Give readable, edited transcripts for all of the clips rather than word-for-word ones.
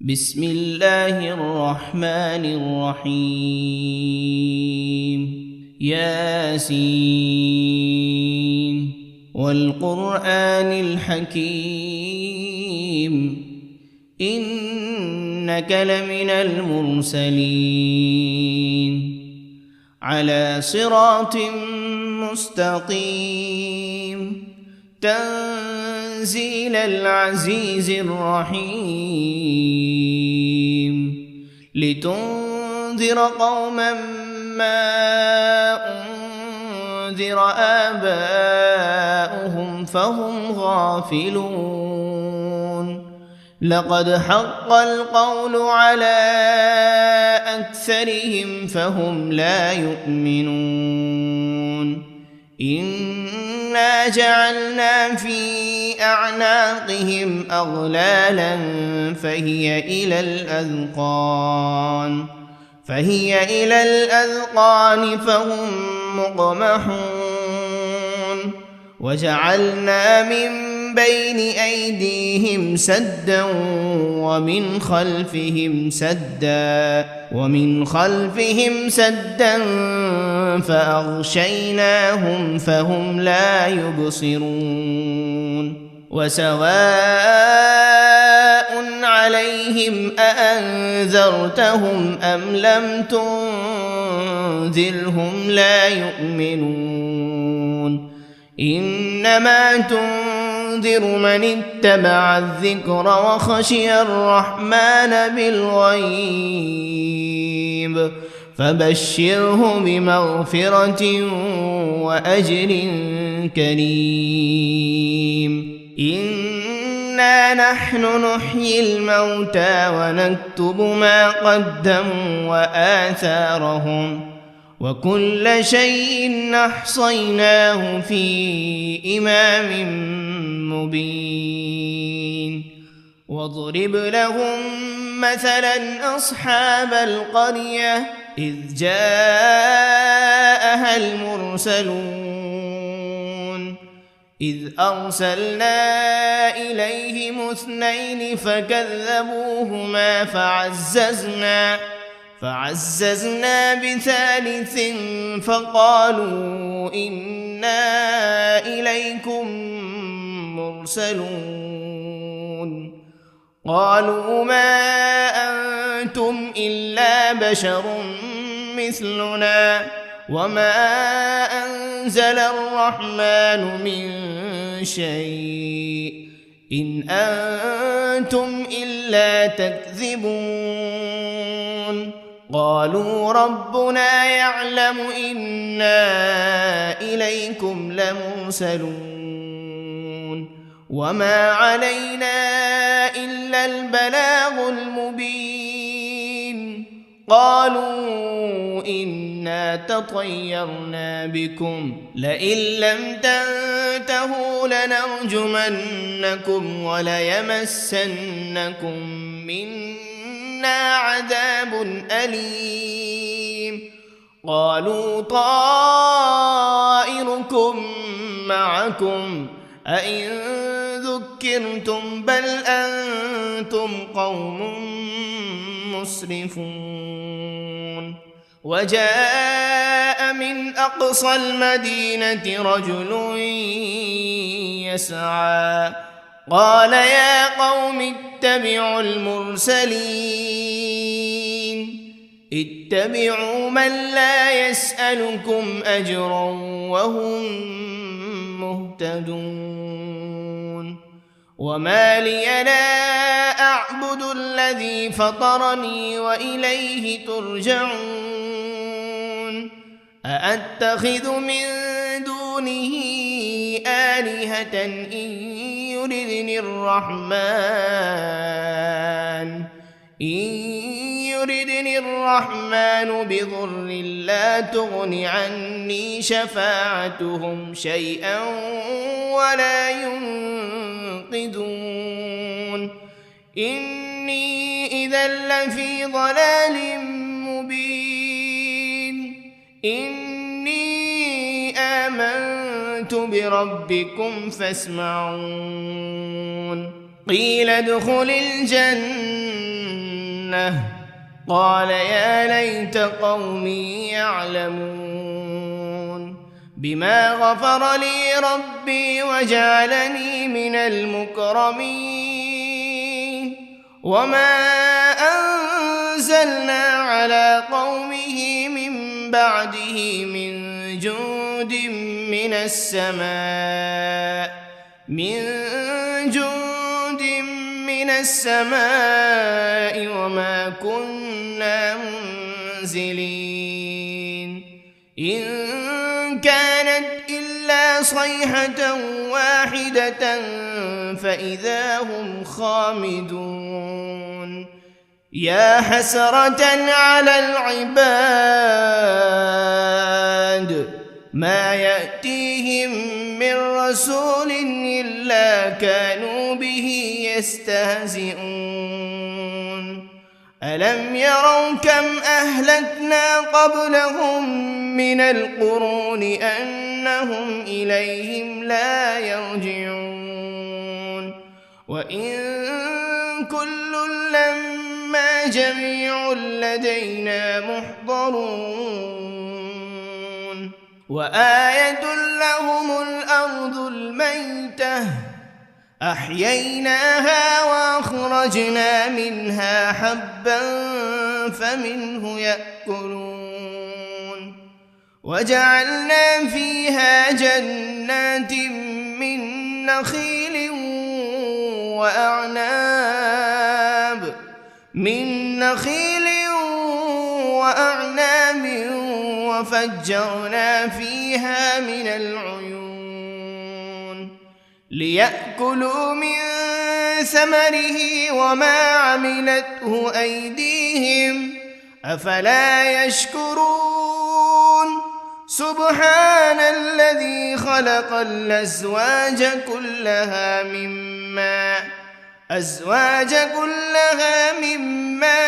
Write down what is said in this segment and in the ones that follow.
بسم الله الرحمن الرحيم ياسين والقرآن الحكيم إنك لمن المرسلين على صراط مستقيم تنزيل العزيز الرحيم لتنذر قوما ما أنذر آباؤهم فهم غافلون لقد حق القول على أكثرهم فهم لا يؤمنون إنا جعلنا في أعناقهم أغلالا فهي إلى الأذقان فهم مقمحون وجعلنا من بين أيديهم سدا ومن خلفهم سدا فأغشيناهم فهم لا يبصرون وسواء عليهم أأنذرتهم أم لم تنذرهم لا يؤمنون إنما تنذر من اتبع الذكر وخشي الرحمن بالغيب فبشره بمغفرة وأجر كريم إنا نحن نحيي الموتى ونكتب ما قدموا وآثارهم وكل شيء أحصيناه في إمام مبين واضرب لهم مثلا أصحاب القرية إذ جاءها المرسلون إذ أرسلنا إليهم 2 فكذبوهما فعززنا بثالث فقالوا إنا إليكم مرسلون قالوا ما أنتم إلا بشر مثلنا وما أنزل الرحمن من شيء إن أنتم إلا تكذبون قالوا ربنا يعلم إنا إليكم لمرسلون وما علينا إلا البلاغ المبين قالوا إنا تطيرنا بكم لئن لم تنتهوا لنرجمنكم وليمسنكم منا عذاب أليم قالوا طائركم معكم أئن ذكرتم بل أنتم قوم مسرفون وجاء من أقصى المدينة رجل يسعى قال يا قوم اتبعوا المرسلين اتبعوا من لا يسألكم أجرا وهم مهتدون وما لي لا أعبد الذي فطرني وإليه ترجعون أأتخذ من دونه آلهة إن يردني الرحمن بضر لا تغن عني شفاعتهم شيئا ولا ينقذون إني إذا لفي ضلال مبين إني آمنت بربكم فاسمعون قيل ادخل الجنة لأغوينه قال يا ليت قومي يعلمون بما غفر لي ربي وجعلني من المكرمين وما أنزلنا على قومه من بعده من جند من السماء وما كنا منزلين إن كانت إلا صيحة واحدة فإذا هم خامدون يا حسرة على العباد ما يأتيهم من رسول إلا كانوا به يستهزئون ألم يروا كم أهلكنا قبلهم من القرون أنهم إليهم لا يرجعون وإن كل لما جميع لدينا محضرون وآية لهم الأرض الميتة أحييناها وأخرجنا منها حبا فمنه يأكلون وجعلنا فيها جنات من نخيل وأعناب وفجرنا فيها من العيون ليأكلوا من ثمره وما عملته أيديهم أفلا يشكرون سبحان الذي خلق الأزواج كلها مما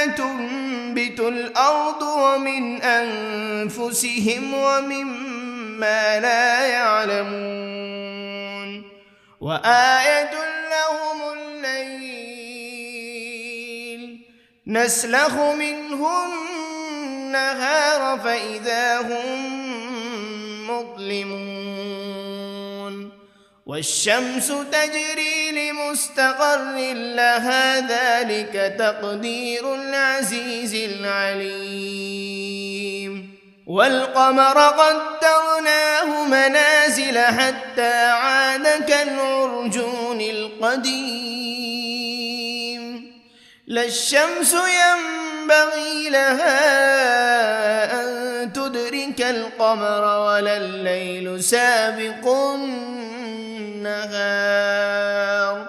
تنبت الأرض ومن أنفسهم ومما لا يعلمون وآية لهم الليل نسلخ منه النهار فإذا هم مظلمون والشمس تجري لمستقر لها ذلك تقدير العزيز العليم والقمر قدرناه منازل حتى عاد كالعرجون القديم لا الشمس ينبغي لها أن تدرك القمر ولا الليل سابق النهار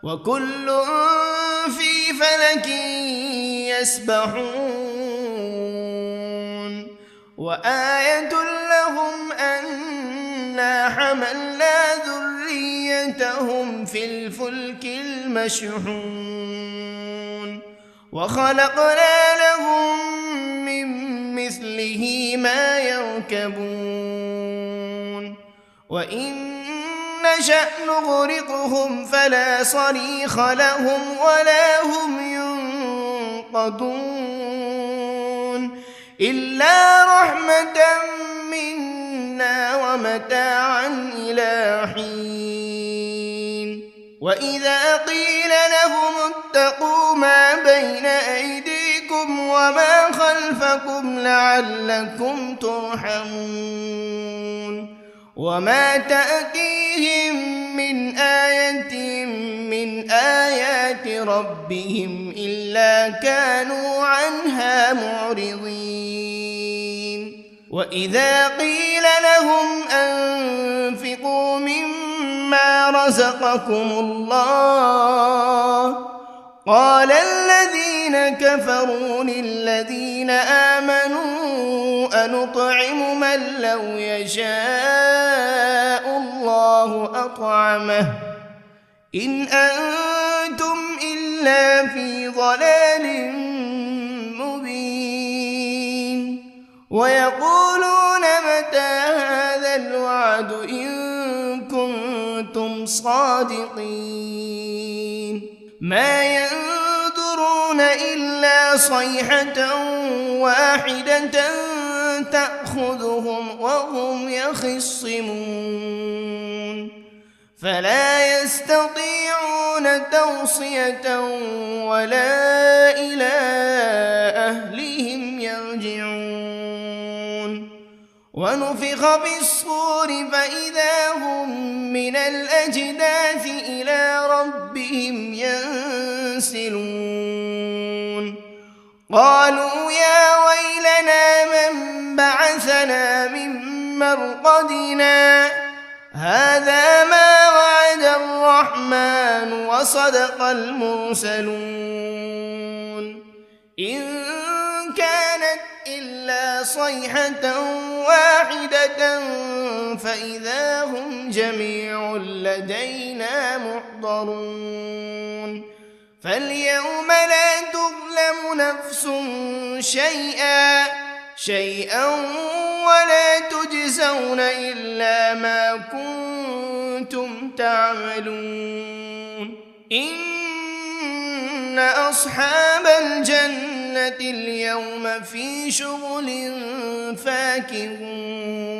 وكل في فلك يسبحون وآية لهم أنا حملنا ذريتهم في الفلك المشحون وخلقنا لهم من مثله ما يركبون وإن نشأ نغرقهم فلا صريخ لهم ولا هم ينقذون إلا رحمة منا ومتاعا إلى حين وإذا قيل لهم اتقوا ما بين أيديكم وما خلفكم لعلكم ترحمون وما تأتيهم من آية من آيات ربهم إلا كانوا عنها معرضين وإذا قيل لهم أنفقوا مما رزقكم الله قال الذين كفروا للذين آمنوا أنطعم من لو يشاء الله أطعمه إن أنتم إلا في ضلال مبين ويقولون متى هذا الوعد إن كنتم صادقين ما ينظرون إلا صيحة واحدة تأخذهم وهم يخصمون فلا يستطيعون توصية ولا إلى أهلهم يرجعون ونفخ بالصور فإذا هم من الأجداث إلى ربهم ينسلون قالوا يا ويلنا من بعثنا من مرقدنا هذا ما وعد الرحمن وصدق المرسلون إن كانت إلا صيحة واحدة فإذا هم جميع لدينا محضرون فاليوم لا تظلم نفس شيئا ولا تجزون إلا ما كنتم تعملون إن أصحاب الجنة اليوم في شغل فاكهون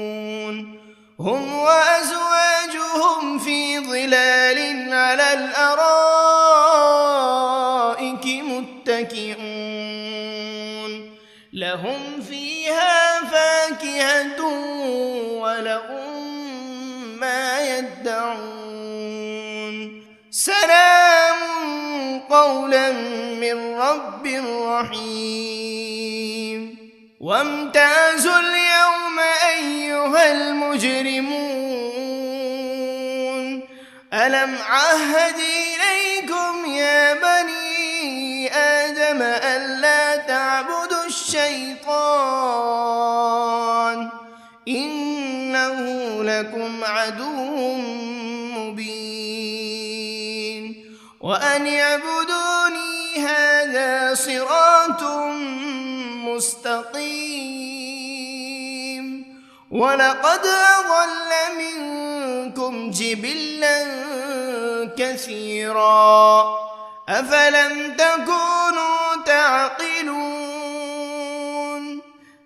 هم وأزواجهم في ظلال على الأرائك متكئون لهم فيها فاكهة ولهم ما يدعون سلام قولا من رب رحيم وامتازوا اليوم أيها المجرمون ألم عهد إليكم يا بني آدم ألا تعبدوا الشيطان إنه لكم عدو مبين وأن اعبدوني هذا صراط مستقيم ولقد أضل منكم جبلا كثيرا أفلم تكونوا تعقلون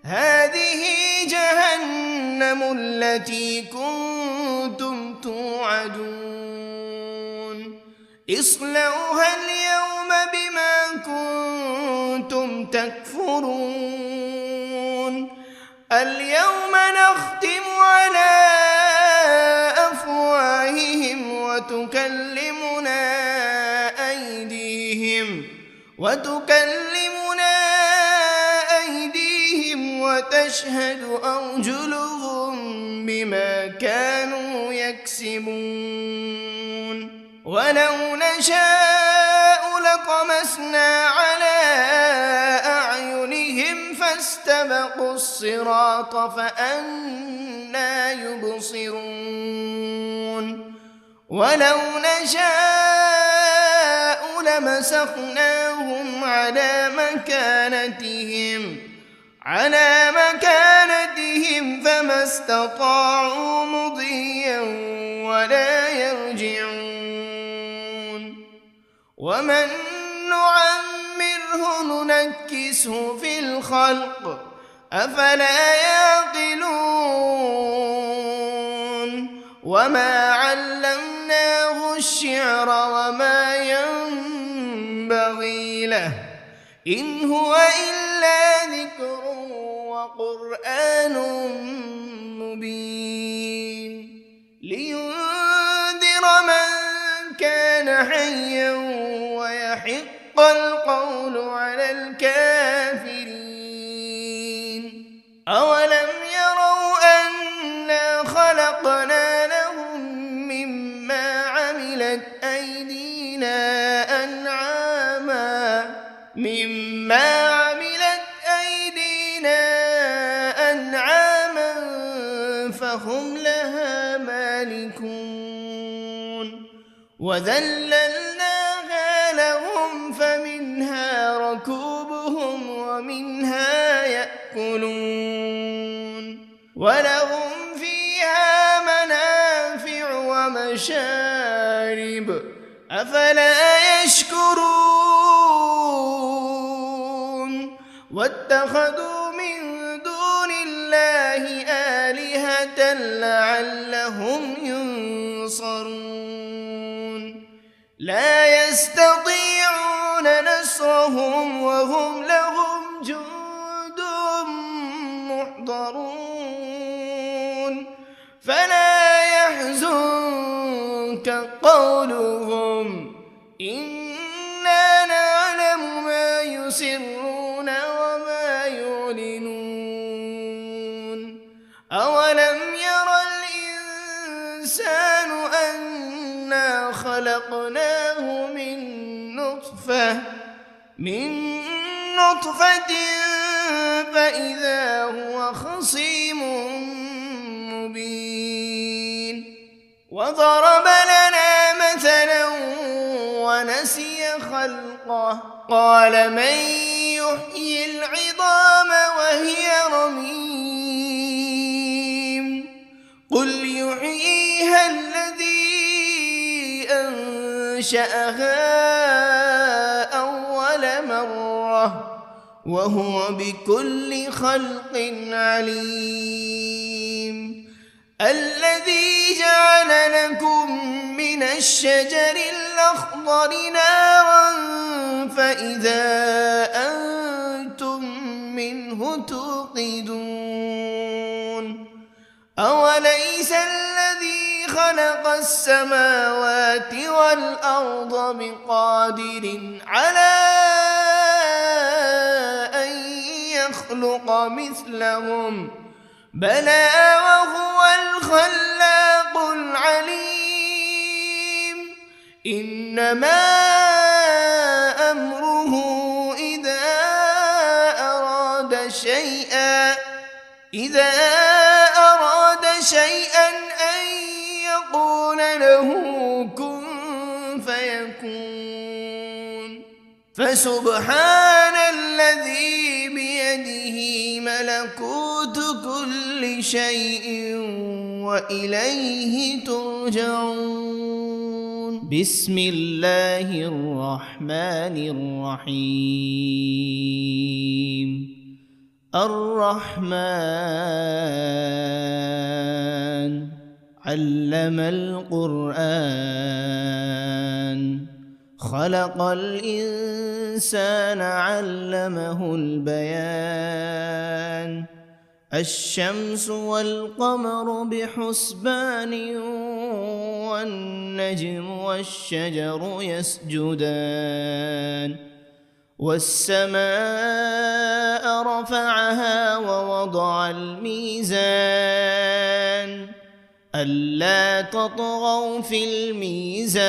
هذه جهنم التي كنتم توعدون اصلوها اليوم بما كنتم تكفرون اليوم نختم على أفواههم وتكلمنا أيديهم وتشهد أرجلهم بما كانوا يكسبون ولو نشاء لطمسنا على أعينهم فاستبقوا الصراط فأنى يبصرون ولو نشاء لمسخناهم على مكانتهم فما استطاعوا مضيا ولا يرجعون ومن نعمره ننكسه في الخلق أفلا يعقلون وما علمناه الشعر وما ينبغي له إن هو إلا ذكر وقرآن مبين لينذر من كان حيا ويحق القول على الكافرين أولم يروا أنا خلقنا لهم مما عملت أيدينا أنعاما فهم لها مالكون وذللناها لهم فمنها ركوبهم ومنها يأكلون ولهم فيها منافع ومشارب أفلا يشكرون واتخذوا من دون الله آلهة لعلهم ينصرون لا يستطيعون نصرهم وهم لهم جند محضرون فلا يحزنك قولهم إنا نعلم ما يسرون وما يعلنون أولم ير الإنسان أنا خلقناه من نطفة فإذا هو خصيم مبين وضرب لنا مثلا ونسي خلقه قال من يحيي العظام وهي رميم قل يحييها الذي أنشأها أول مرة وهو بكل خلق عليم الذي جعل لكم من الشجر الأخضر نارا فإذا أنتم منه توقدون أوليس الذي خلق السماوات والأرض بقادر على أن يخلق مثلهم بلى وهو الخلاق العليم إنما أمره إذا أراد شيئا أن يقول له كن فيكون فسبحان الذي بيده ملكوت كل شيء وإليه ترجعون بسم الله الرحمن الرحيم الرحمن علم القرآن خلق الإنسان علمه البيان الشمس والقمر بحسبان والنجم والشجر يسجدان والسماء رفعها ووضع الميزان ألا تطغوا في الميزان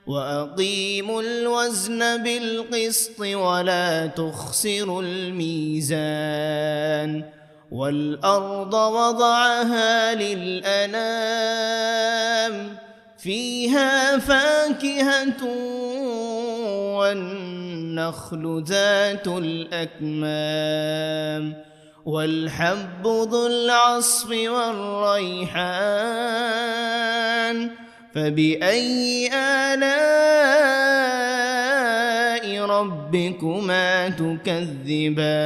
وأقيموا الوزن بالقسط ولا تخسروا الميزان والأرض وضعها للأنام فيها فاكهة والنخل ذات الأكمام والحب ذو العصف والريحان فبأي آلاء ربكما تكذبان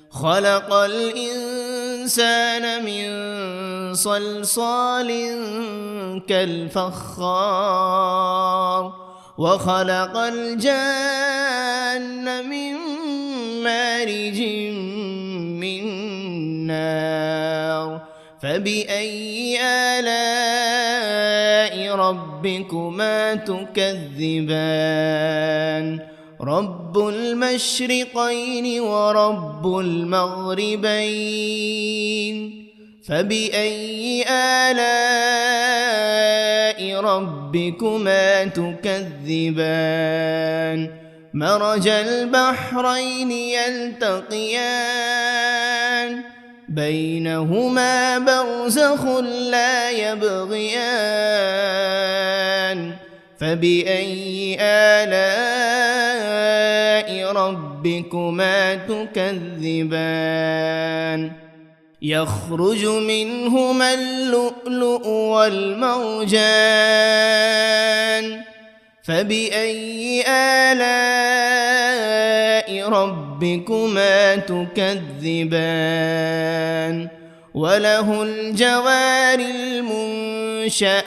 خلق الإنسان من صلصال كالفخار وخلق الجان من مارج من نار فبأي آلاء ربكما تكذبان رب المشرقين ورب المغربين فبأي آلاء ربكما تكذبان مرج البحرين يلتقيان بينهما برزخ لا يبغيان فبأي آلاء ربكما تكذبان يخرج منهما اللؤلؤ والمرجان فبأي آلاء ربكما تكذبان وله الجوار المنشآت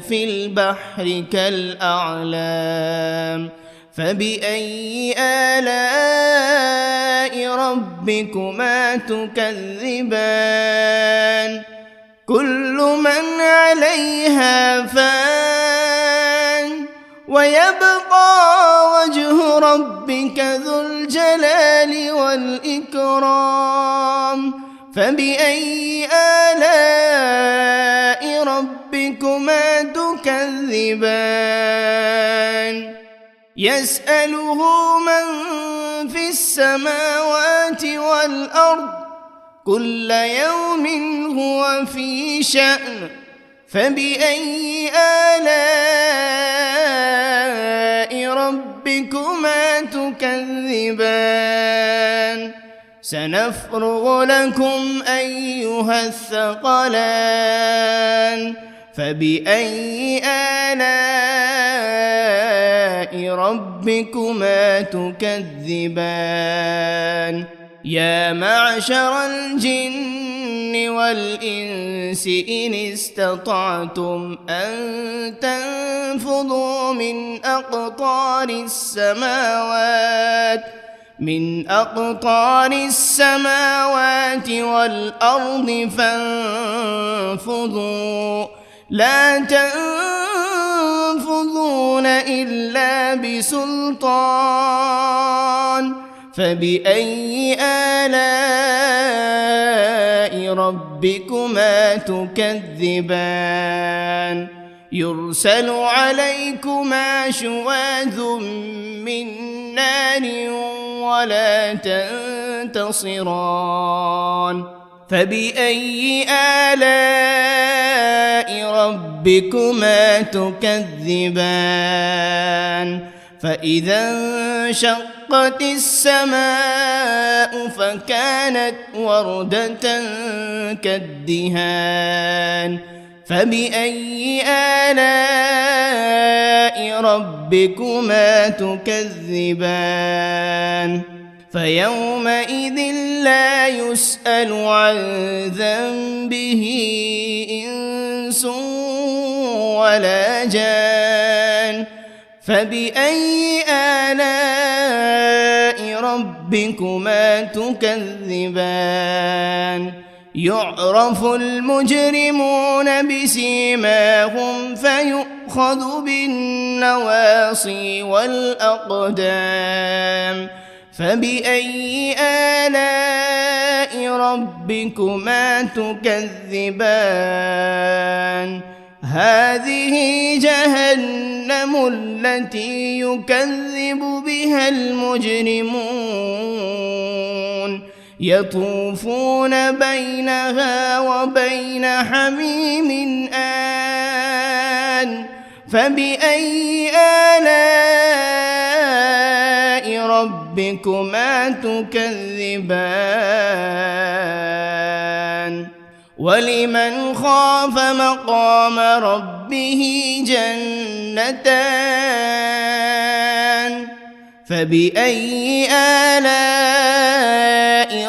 في البحر كالأعلام فبأي آلاء ربكما تكذبان كل من عليها فان ويبقى وجه ربك ذو الجلال والإكرام فبأي آلاء ربكما تكذبان يسأله من في السماوات والأرض كل يوم هو في شأن فبأي آلاء ربكما تكذبان سنفرغ لكم أيها الثقلان فبأي آلاء ربكما تكذبان يا معشر الجن والإنس إن استطعتم أن تنفذوا من أقطار السماوات والأرض فانفذوا لا تنفذون إلا بسلطان فبأي آلاء ربكما تكذبان يرسل عليكما شواذ من نار ولا تنتصران فبأي آلاء ربكما تكذبان فإذا انشقت السماء فكانت وردة كالدهان فبأي آلاء ربكما تكذبان فيومئذ لا يسأل عن ذنبه إنس ولا جان فبأي آلاء ربكما تكذبان يعرف المجرمون بسيماهم فيؤخذ بالنواصي والأقدام فبأي آلاء ربكما تكذبان هذه جهنم التي يكذب بها المجرمون يطوفون بينها وبين حميم آن فبأي آلاء ربكما تكذبان ولمن خاف مقام ربه جنتان فبأي آلاء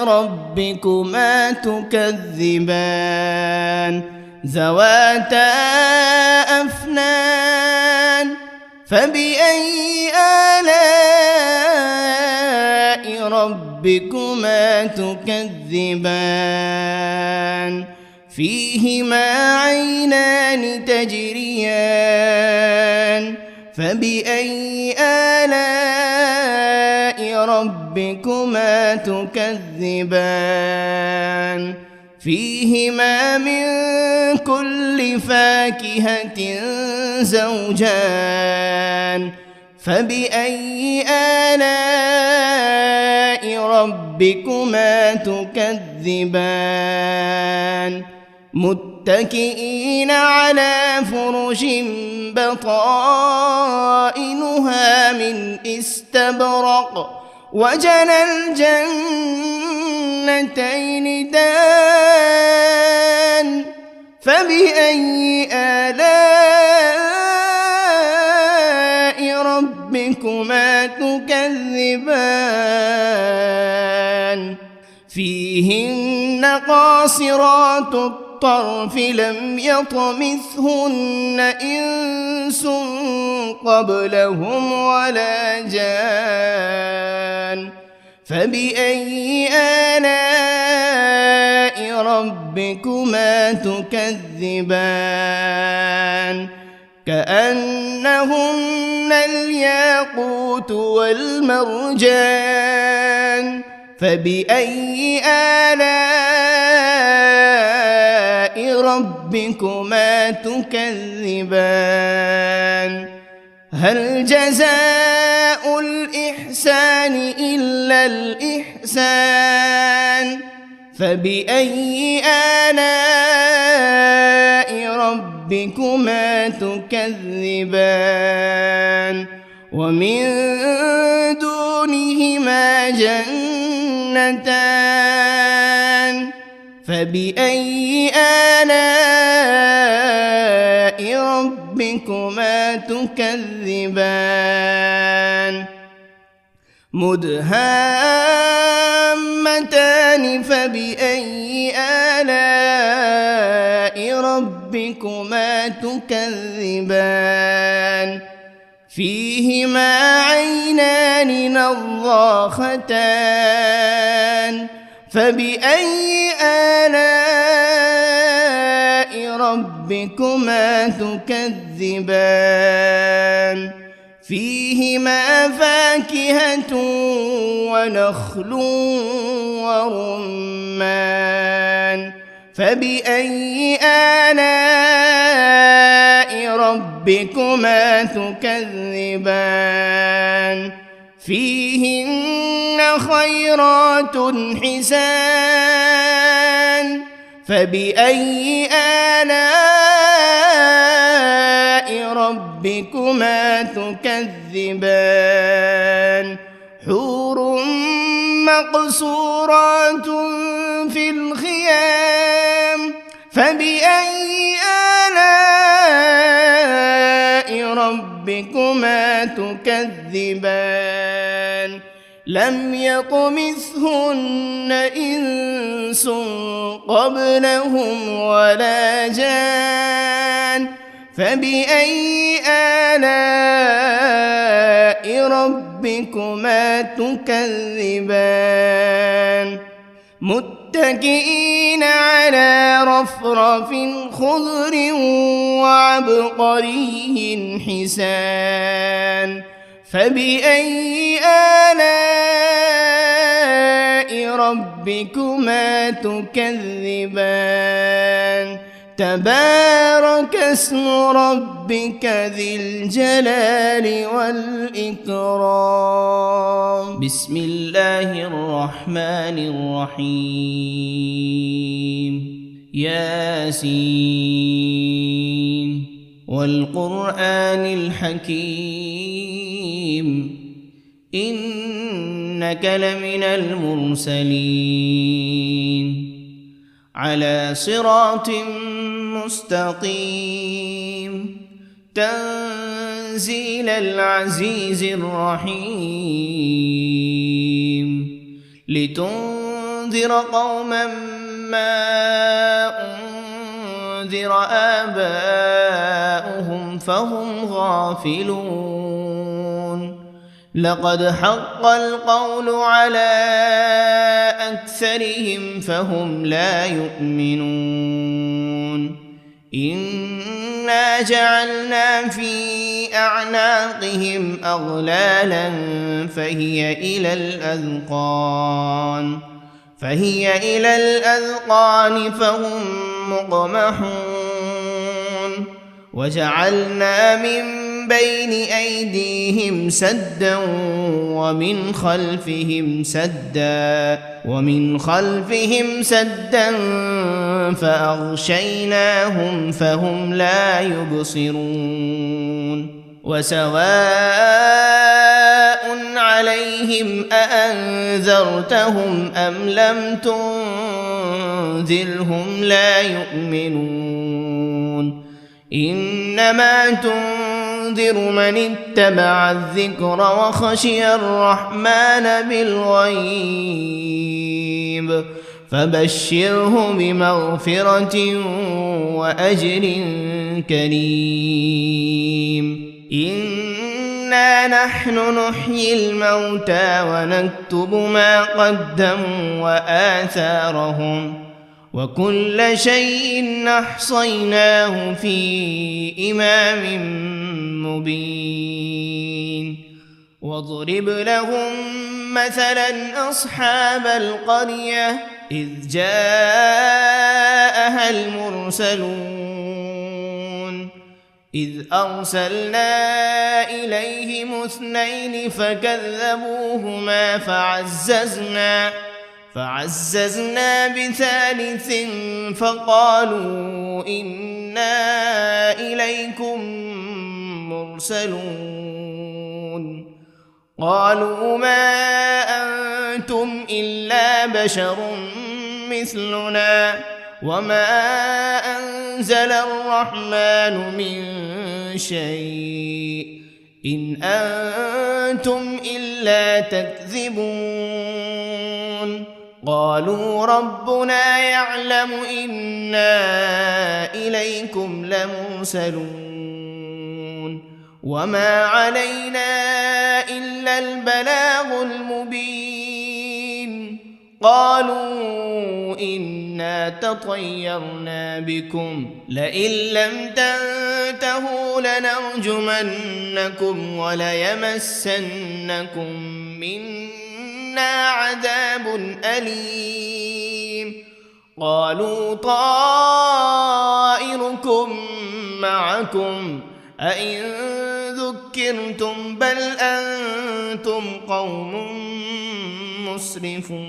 ربكما تكذبان ذواتا أفنان فبأي آلاء ربكما تكذبان فيهما عينان تجريان فبأي آلاء ربكما تكذبان فيهما من كل فاكهة زوجان فبأي آلاء ربكما تكذبان متكئين على فرش بطائنها من استبرق وجنى الجنتين دان فبأي آلاء ربكما ربكما تكذبان فيهن قاصرات الطرف لم يطمثهن إنس قبلهم ولا جان فبأي آلاء ربكما تكذبان كأنهن الياقوت والمرجان فبأي آلاء ربكما تكذبان هل جزاء الإحسان إلا الإحسان فبأي آلاء ربكما تكذبان ومن دونهما جنتان فبأي آلاء ربكما تكذبان مدهامتان فبأي آلاء ربكما تكذبان فيهما عينان نضاختان فبأي آلاء ربكما تكذبان فيهما فاكهة ونخل ورمان فبأي آلاء ربكما تكذبان فيهن خيرات حسان فبأي آلاء ربكما تكذبان حور مقصورات في الخيام فبأي آلاء ربكما تكذبان لم يطمثهن إنس قبلهم ولا جان فبأي آلاء ربكما تكذبان متكئين على رفرف خضر وعبقري حسان فبأي آلاء ربكما تكذبان تبارك اسم ربك ذي الجلال والإكرام بسم الله الرحمن الرحيم ياسين والقرآن الحكيم إنك لمن المرسلين على صراط مستقيم تنزيل العزيز الرحيم لتنذر قوما ما أنذر آباؤهم فهم غافلون لقد حق القول على أكثرهم فهم لا يؤمنون إنا جعلنا في أعناقهم أغلالا فهي إلى الأذقان فهم مقمحون وجعلنا من بين أيديهم سدا ومن خلفهم سدا فأغشيناهم فهم لا يبصرون وسواء عليهم أأنذرتهم أم لم تنذرهم لا يؤمنون إنما تنذر تنذر من اتبع الذكر وخشي الرحمن بالغيب فبشره بمغفرة وأجر كريم إنا نحن نحيي الموتى ونكتب ما قدموا وآثارهم وكل شيء أحصيناه في إمام مبين واضرب لهم مثلا أصحاب القرية إذ جاءها المرسلون إذ أرسلنا إليهم 2 فكذبوهما فعززنا بثالث فقالوا إنا إليكم مرسلون قالوا ما أنتم إلا بشر مثلنا وما أنزل الرحمن من شيء إن أنتم إلا تكذبون قالوا ربنا يعلم إنا إليكم لمرسلون وما علينا إلا البلاغ المبين قالوا إنا تطيرنا بكم لئن لم تنتهوا لنرجمنكم وليمسنكم منا عذاب أليم قالوا طائركم معكم أئن ذكرتم بل أنتم قوم مسرفون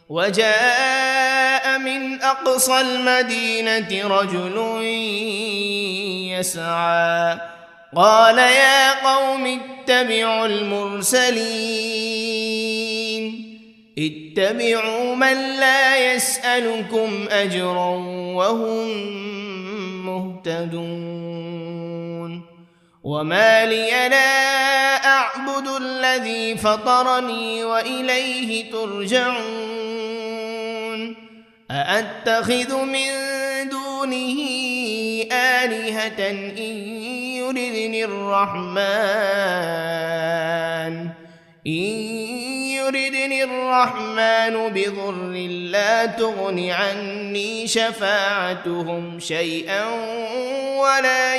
وجاء من أقصى المدينة رجل يسعى قال يا قوم اتبعوا المرسلين اتبعوا من لا يسألكم أجرا وهم مهتدون وما لي لا أعبد الذي فطرني وإليه ترجعون أأتخذ من دونه آلهة إن يردني الرحمن بضر لا تغن عني شفاعتهم شيئا ولا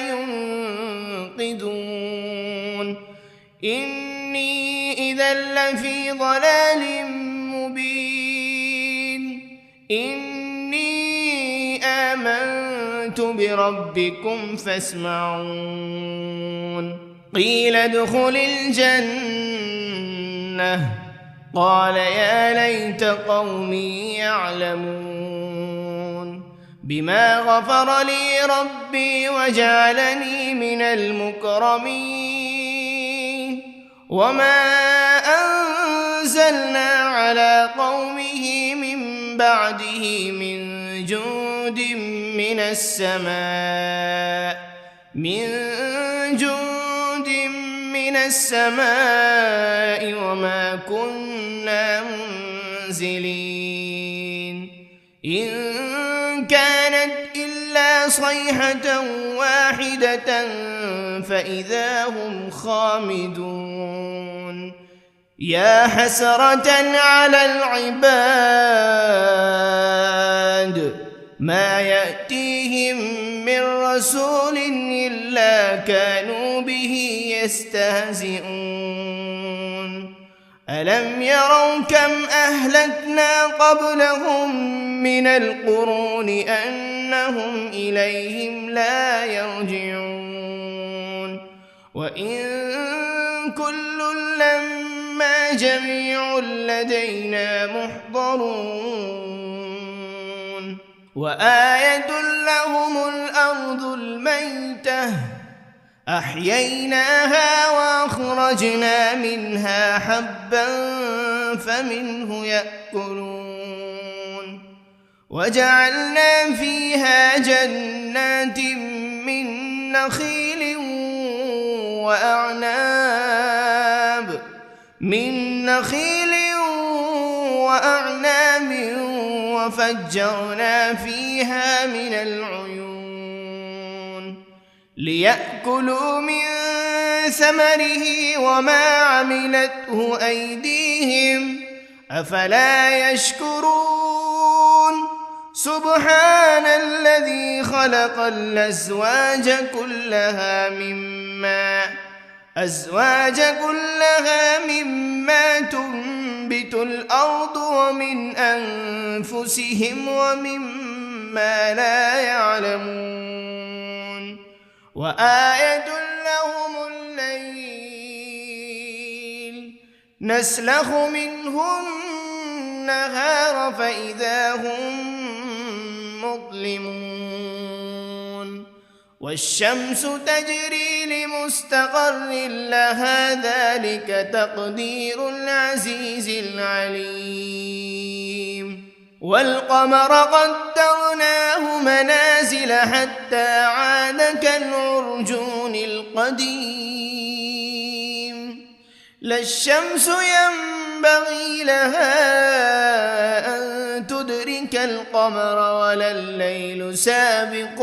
ينقذون إني إذا لفي ضلال مبين إني آمنت بربكم فاسمعون قيل ادخل الجنة قال يا ليت قومي يعلمون بما غفر لي ربي وجعلني من المكرمين وما أنزلنا على قومه من بعده من جند من السماء وما كنا منزلين إن كانت إلا صيحة واحدة فإذا هم خامدون يا حسرة على العباد ما يأتيهم من رسول إلا كانوا به يستهزئون ألم يروا كم أهلكنا قبلهم من القرون أنهم إليهم لا يرجعون وإن كل لما جميع لدينا محضرون وآية لهم الأرض الميتة أحييناها وأخرجنا منها حبا فمنه يأكلون وجعلنا فيها جنات من نخيل وأعناب من نخيل وأعناب وفجرنا فيها من العيون ليأكلوا من ثمره وما عملته أيديهم أفلا يشكرون سبحان الذي خلق الأزواج كلها مما تنبت الأرض ومن أنفسهم ومما لا يعلمون وآية لهم الليل نسلخ منه النهار فإذا هم مظلمون والشمس تجري لمستقر لها ذلك تقدير العزيز العليم والقمر قدرناه منازل حتى عاد كالعرجون القديم لا الشمس ينبغي لها أن تدرك القمر ولا الليل سابق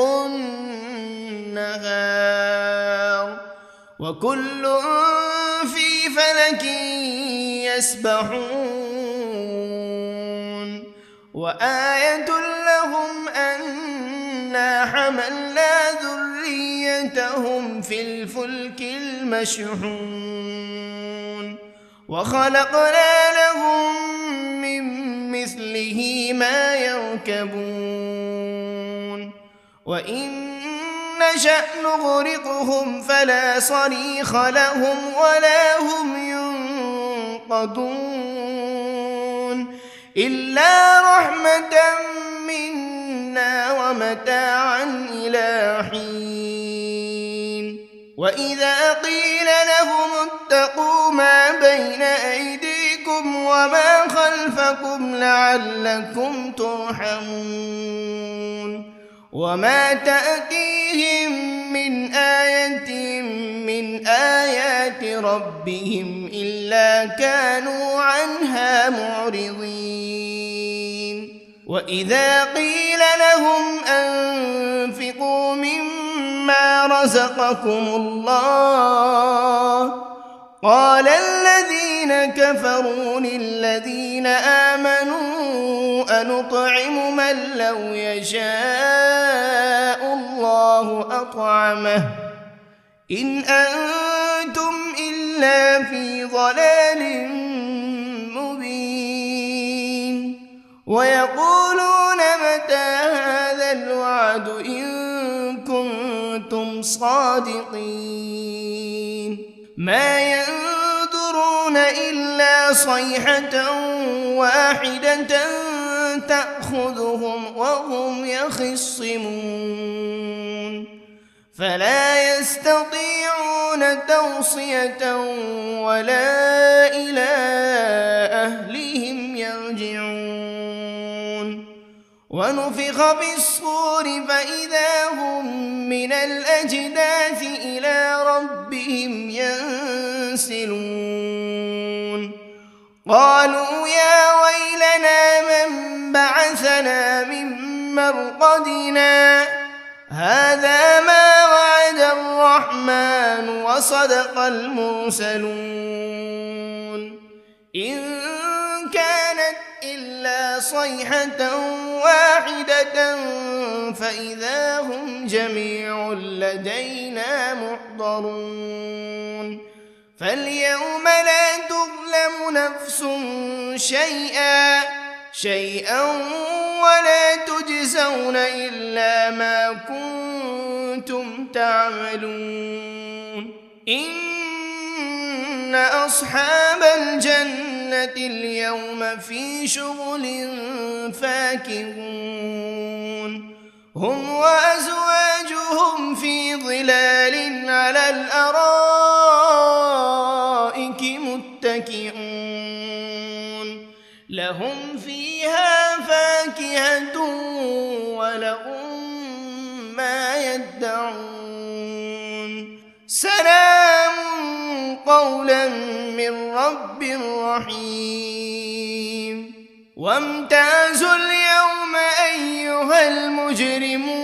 النهار وكل في فلك يسبحون وآية لهم أنا حملنا ذريتهم في الفلك المشحون وخلقنا لهم من مثله ما يركبون وإن نشأ نغرقهم فلا صريخ لهم ولا هم ينقذون إلا رحمة منا ومتاعا إلى حين وإذا قيل لهم اتقوا ما بين أيديكم وما خلفكم لعلكم ترحمون وما تأتيهم من آية من آيات ربهم إلا كانوا عنها معرضين وإذا قيل لهم أنفقوا مما رزقكم الله قال الذين كفروا للذين آمنوا أنطعم من لو يشاء الله أطعمه إن أنتم إلا في ضلال مبين ويقولون متى هذا الوعد إن كنتم صادقين ما ينظرون إلا صيحة واحدة تأخذهم وهم يخصمون فلا يستطيعون توصية ولا إلى أهلهم يرجعون ونفخ بالصور فإذا هم من الأجداث إلى ربهم ينسلون قالوا يا ويلنا من بعثنا من مرقدنا هذا ما وعد الرحمن وصدق المرسلون إن كانت إلا صيحة واحدة فإذا هم جميع لدينا محضرون فاليوم لا تظلم نفس شيئا ولا تجزون إلا ما كنتم تعملون إن أصحاب الجنة اليوم في شغل فاكهون هم وأزواجهم في ظلال على الأرائك متكئون لهم فيها فاكهة ولهم ما يدعون سلام قولا من رب رحيم وامتازوا اليوم أيها المجرمون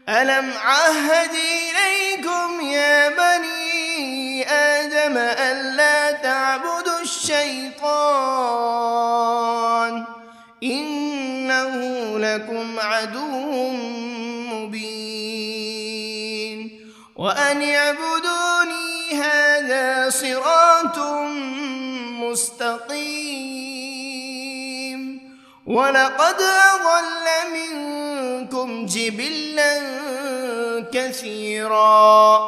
ألم عهد إليكم يا بني آدم ألا تعبدوا الشيطان إنه لكم عدو مبين وأن اعبدوني هذا صراط مستقيم ولقد أضل منكم جبلا كثيرا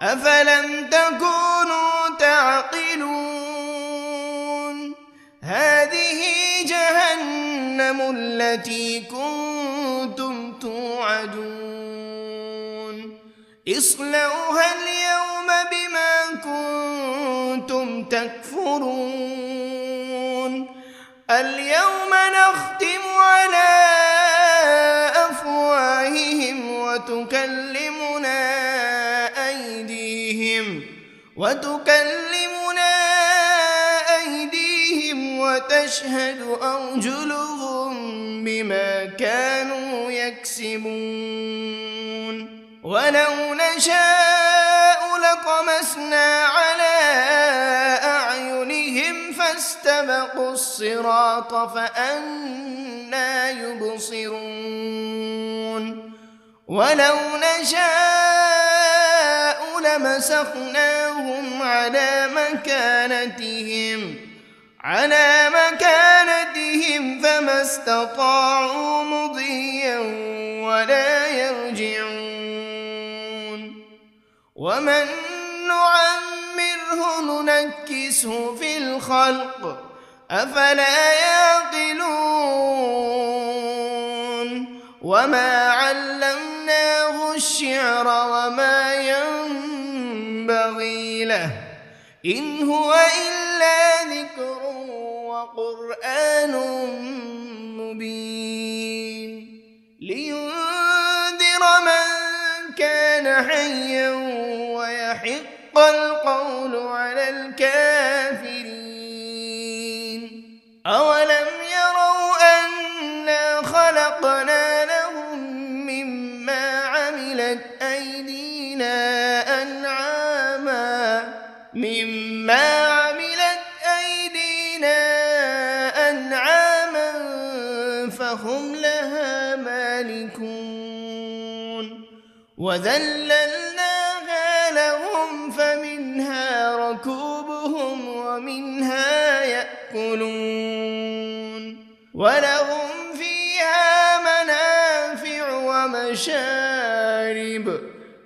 أفلم تكونوا تعقلون هذه جهنم التي كنتم توعدون اصلوها اليوم بما كنتم تكفرون اليوم نختم على أفواههم وتكلمنا أيديهم وتشهد أرجلهم بما كانوا يكسبون ولو نشاء لطمسنا على أعينهم فاستبقوا الصراط فأنى يبصرون ولو نشاء لمسخناهم على مكانتهم فما استطاعوا مضيا ولا يرجعون ومن نعمره ننكسه في الخلق أفلا يعقلون وما علمناه الشعر وما ينبغي له إن هو إلا ذكر وقرآن مبين لينذر من كان حيا ويحق القول على الكافرين أولم يروا أنا خلقنا لهم مما عملت أيدينا أنعاما فهم لها مالكون وذللناها لهم فمنها ركوبهم ومنها يأكلون ولهم فيها منافع ومشارب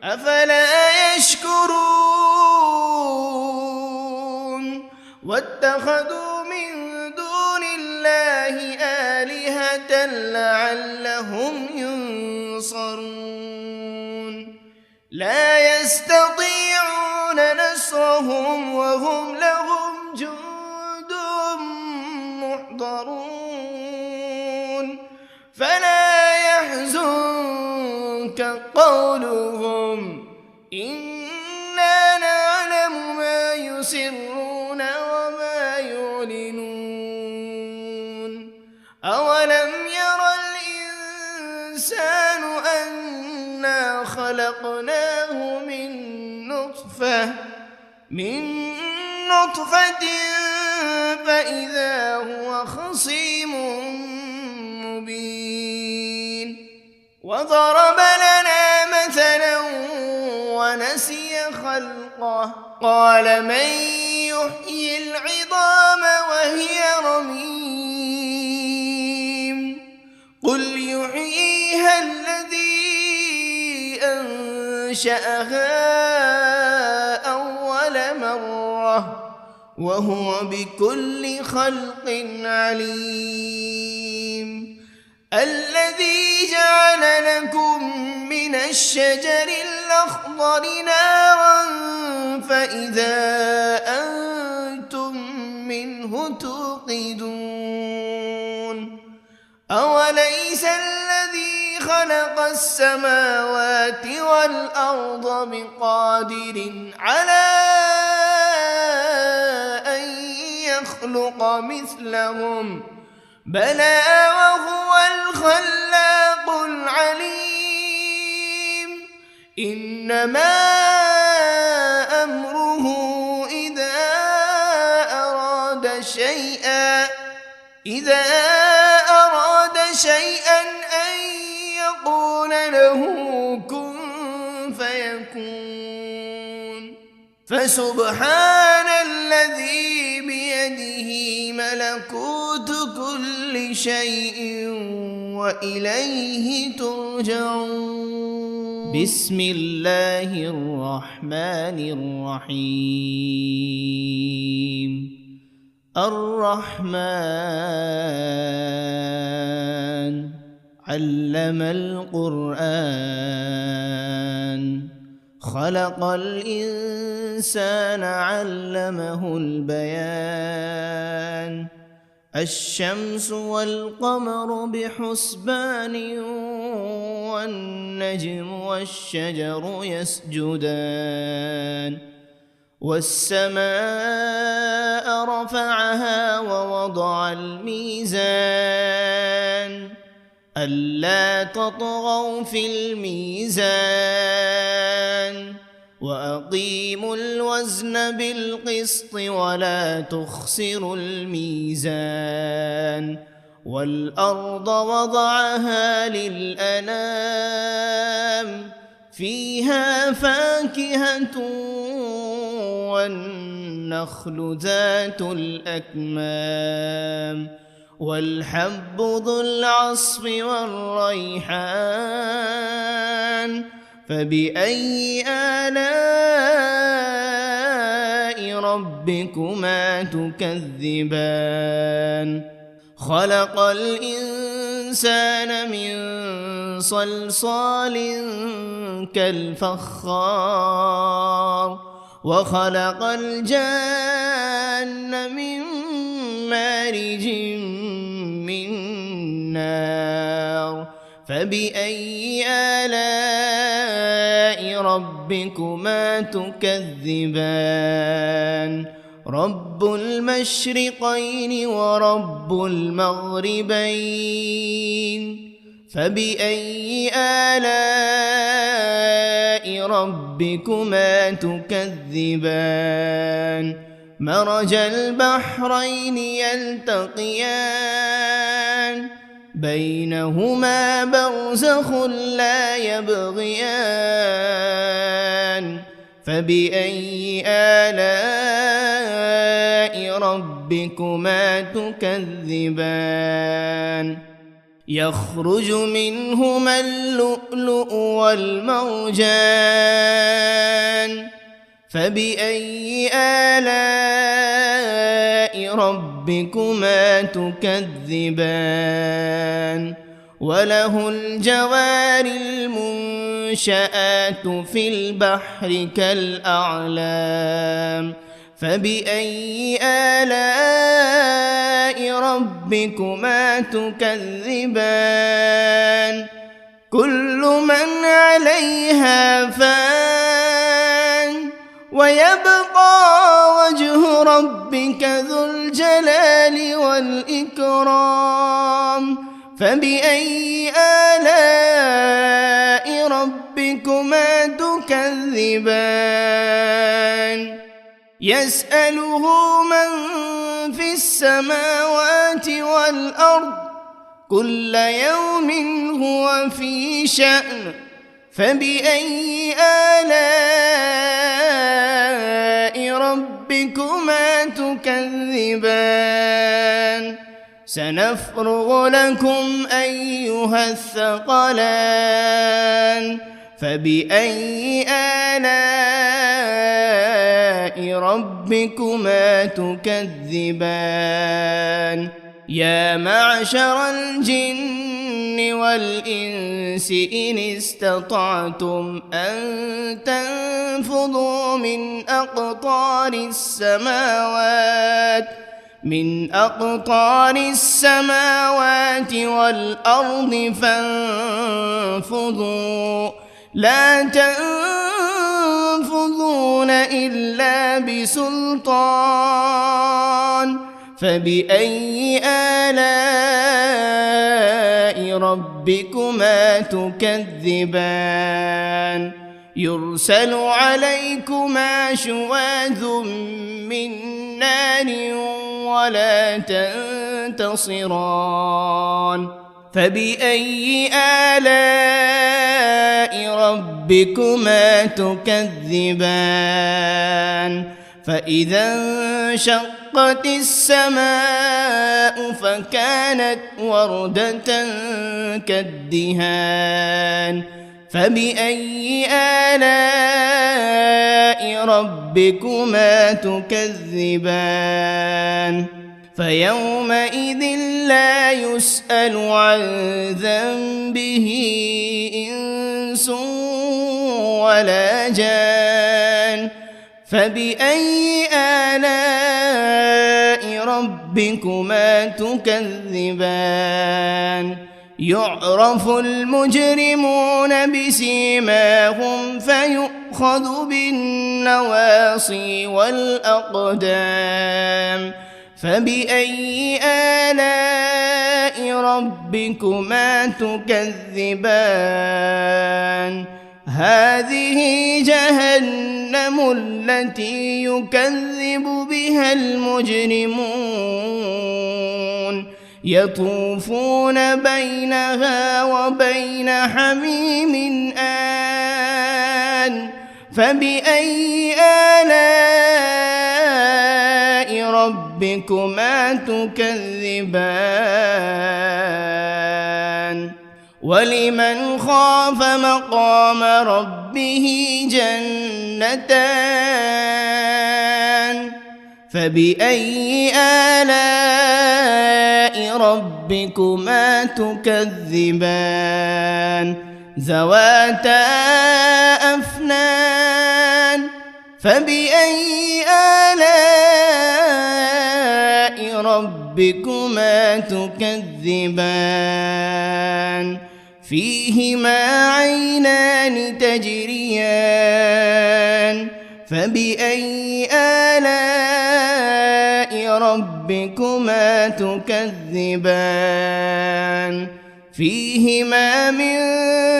أفلا يشكرون واتخذوا من دون الله آلهة لعلهم ينصرون لا يستطيعون نصرهم وهم لهم جند محضرون فلا يحزنك قولهم إنا نعلم ما يسرون وما يعلنون أولم ير الإنسان أنا خلقناه من نطفة فإذا هو خصيم مبين وضرب لنا مثلا ونسي خلقه قال من يحيي العظام وهي رميم قل يحييها الذي أنشأها أول مرة وهو بكل خلق عليم الذي جعل لكم من الشجر الأخضر نارا فإذا أنتم منه توقدون أوليس الذي خلق خلق السماوات والأرض بقادر على أن يخلق مثلهم بلى وهو الخلاق العليم إنما أمره إذا أراد شيئا أن يقول له كن فيكون فسبحان الذي بيده ملكوت كل شيء وإليه ترجعون بسم الله الرحمن الرحيم الرحمن علم القرآن خلق الإنسان علمه البيان الشمس والقمر بحسبان والنجم والشجر يسجدان والسماء رفعها ووضع الميزان ألا تطغوا في الميزان وأقيموا الوزن بالقسط ولا تخسروا الميزان والأرض وضعها للأنام فيها فاكهة والنخل ذات الأكمام والحب ذو العصف والريحان فبأي آلاء ربكما تكذبان خلق الإنسان من صلصال كالفخار وخلق الجان من مارج من نار فبأي آلاء ربكما تكذبان رب المشرقين ورب المغربين فبأي آلاء ربكما تكذبان مرج البحرين يلتقيان بينهما برزخ لا يبغيان فبأي آلاء ربكما تكذبان يخرج منهما اللؤلؤ والمرجان فبأي آلاء ربكما تكذبان وله الجوار المنشآت في البحر كالأعلام فبأي آلاء ربكما تكذبان كل من عليها فان ويبقى وجه ربك ذو الجلال والإكرام فبأي آلاء ربكما تكذبان يسأله من في السماوات والأرض كل يوم هو في شأن فبأي آلاء ربكما تكذبان سنفرغ لكم أيها الثقلان فبأي آلاء ربكما تكذبان يا معشر الجن والإنس إن استطعتم أن تنفذوا من أقطار السماوات من أقطار السماوات والأرض فانفضوا لا تنفذون إلا بسلطان فبأي آلاء ربكما تكذبان يرسل عليكما شواذ من نار ولا تنتصران فبأي آلاء ربكما تكذبان فإذا انشقت السماء فكانت وردة كالدهان فبأي آلاء ربكما تكذبان فيومئذ لا يسأل عن ذنبه إنس ولا جان فبأي آلاء ربكما تكذبان يعرف المجرمون بسيماهم فيؤخذ بالنواصي والأقدام فبأي آلاء ربكما تكذبان هذه جهنم التي يكذب بها المجرمون يطوفون بينها وبين حميم آن فبأي آلاء ربكما تكذبان ولمن خاف مقام ربه جنتان فبأي آلاء ربكما تكذبان ذواتا أفنان فبأي آلاء ربكما تكذبان فيهما عينان تجريان فبأي آلاء ربكما تكذبان فيهما من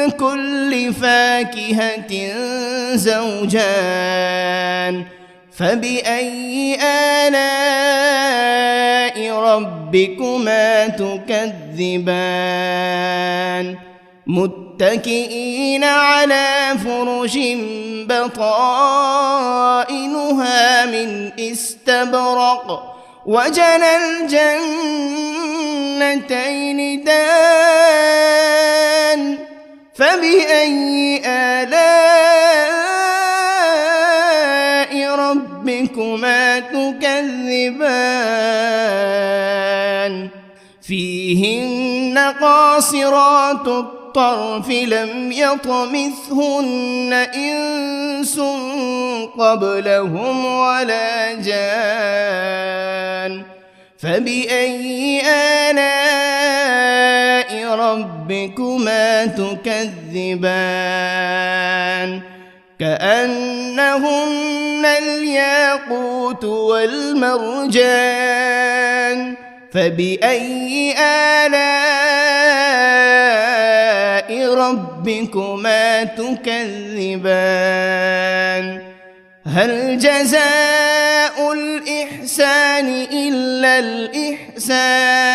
كل فاكهة زوجان فبأي آلاء ربكما تكذبان متكئين على فرش بطائنها من استبرق وجنى الجنتين دان فبأي آلاء ربكما تكذبان فيهن قاصرات الطرف لم يطمثهن إنس قبلهم ولا جان فبأي آلاء ربكما تكذبان كأنهن الياقوت والمرجان فبأي آلاء ربكما تكذبان هل جزاء الإحسان إلا الإحسان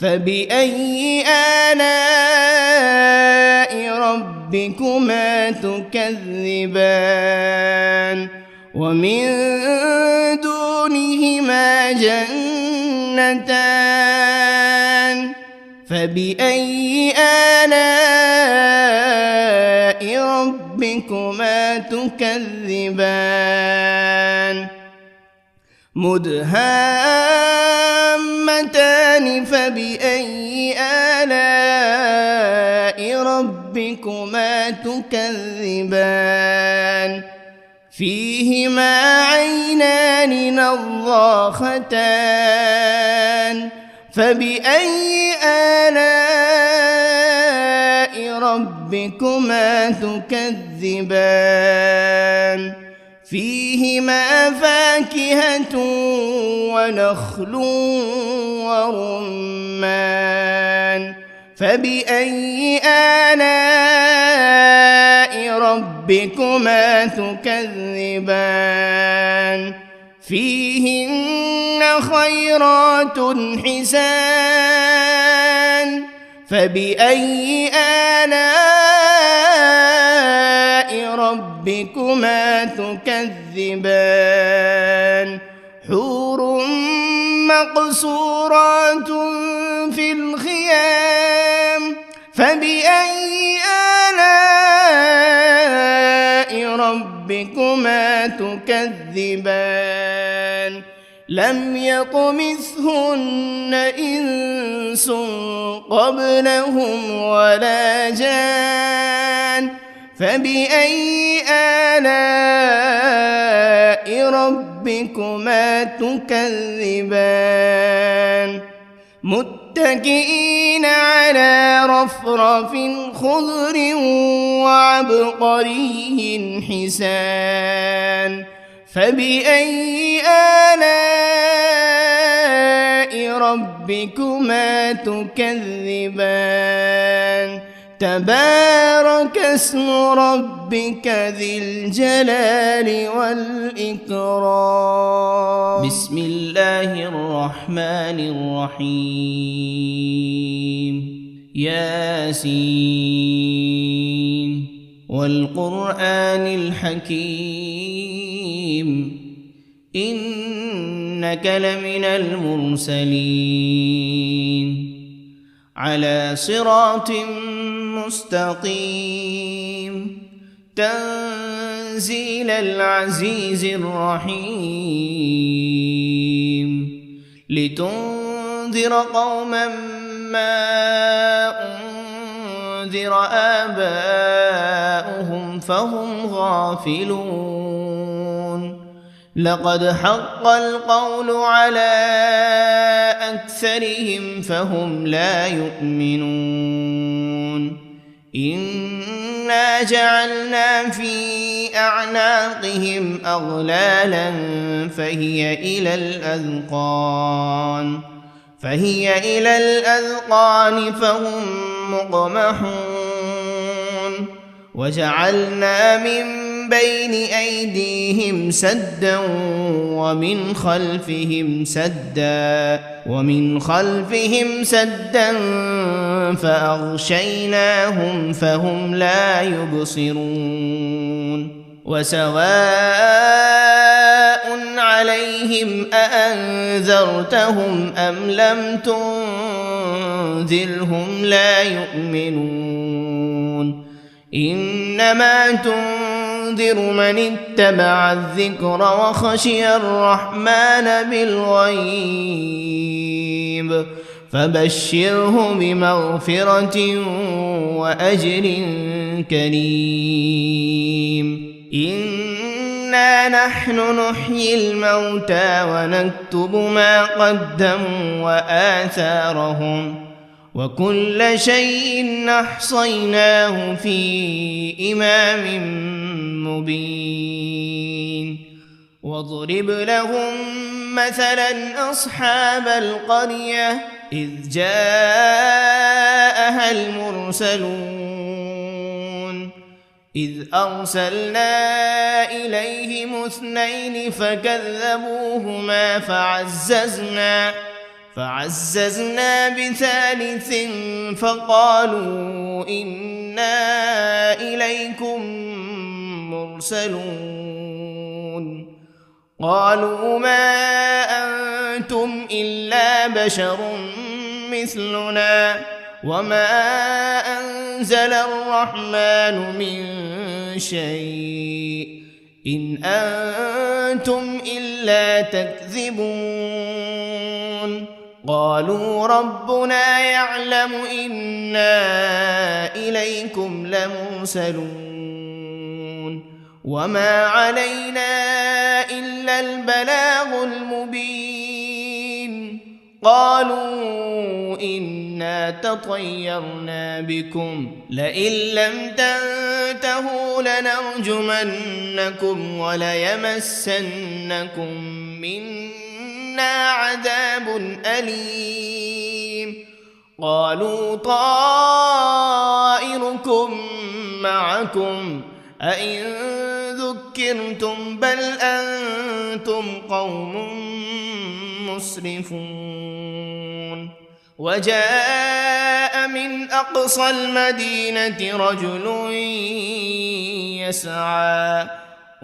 فبأي آلاء ربكما تكذبان ومن دونهما جنتان فبأي آلاء ربكما تكذبان مدهامتان فبأي آلاء ربكما تكذبان فيهما عينان نضاختان فبأي آلاء ربكما تكذبان فيهما فاكهة ونخل ورمان فبأي آلاء ربكما تكذبان فيهن خيرات حسان فبأي آلاء ربكما تكذبان حور مقصورات في الخيام فبأي آلاء ربكما تكذبان لم يطمثهن إنس قبلهم ولا جان فبأي آلاء ربكما تكذبان متكئين على رفرف خضر وعبقري حسان فبأي آلاء ربكما تكذبان تبارك اسم ربك ذي الجلال والإكرام بسم الله الرحمن الرحيم ياسين والقرآن الحكيم إنك لمن المرسلين على صراط مستقيم تنزيل العزيز الرحيم لتنذر قوما ما أنذر آباؤهم فهم غافلون لقد حق القول على أكثرهم فهم لا يؤمنون إنا جعلنا في أعناقهم أغلالا فهي إلى الأذقان فهم مقمحون وجعلنا من بين أيديهم سدا ومن خلفهم سدا فأغشيناهم فهم لا يبصرون وسواء عليهم أأنذرتهم أم لم تنذرهم لا يؤمنون إنما تنذر من اتبع الذكر وخشي الرحمن بالغيب فبشره بمغفرة وأجر كريم إنا نحن نحيي الموتى ونكتب ما قدموا وآثارهم وكل شيء أحصيناه في إمام مبين واضرب لهم مثلا أصحاب القرية إذ جاءها المرسلون إذ أرسلنا إليهم 2 فكذبوهما فعززنا بثالث فقالوا إنا إليكم مرسلون قالوا ما أنتم إلا بشر مثلنا وما أنزل الرحمن من شيء إن أنتم إلا تكذبون قالوا ربنا يعلم إنا إليكم لمرسلون وما علينا إلا البلاغ المبين قالوا إنا تطيرنا بكم لئن لم تنتهوا لنرجمنكم وليمسنكم منا عذاب أليم قالوا طائركم معكم أئن ذكرتم بل أنتم قوم مسرفون وجاء من أقصى المدينة رجل يسعى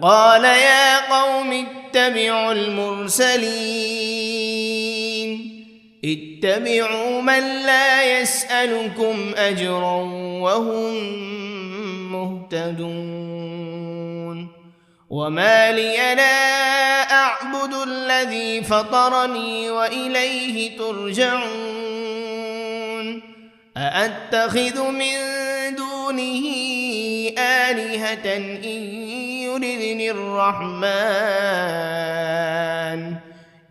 قال يا قوم اتبعوا المرسلين اتبعوا من لا يسألكم أجرا وهم مهتدون وما لي لا أعبد الذي فطرني وإليه ترجعون أأتخذ من دونه آلهة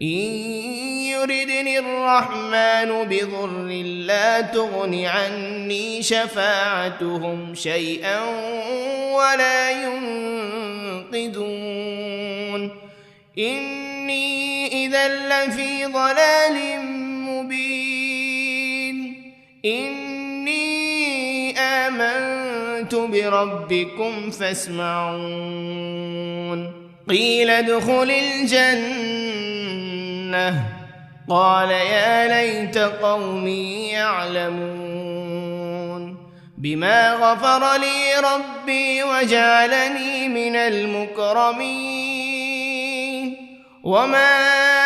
إن يردني الرحمن بضر لا تغن عني شفاعتهم شيئا ولا ينقذون إني إذا لفي ضلال مبين إني آمنت بربكم فاسمعون قيل ادخل الجنة قال يا ليت قومي يعلمون بما غفر لي ربي وجعلني من المكرمين وما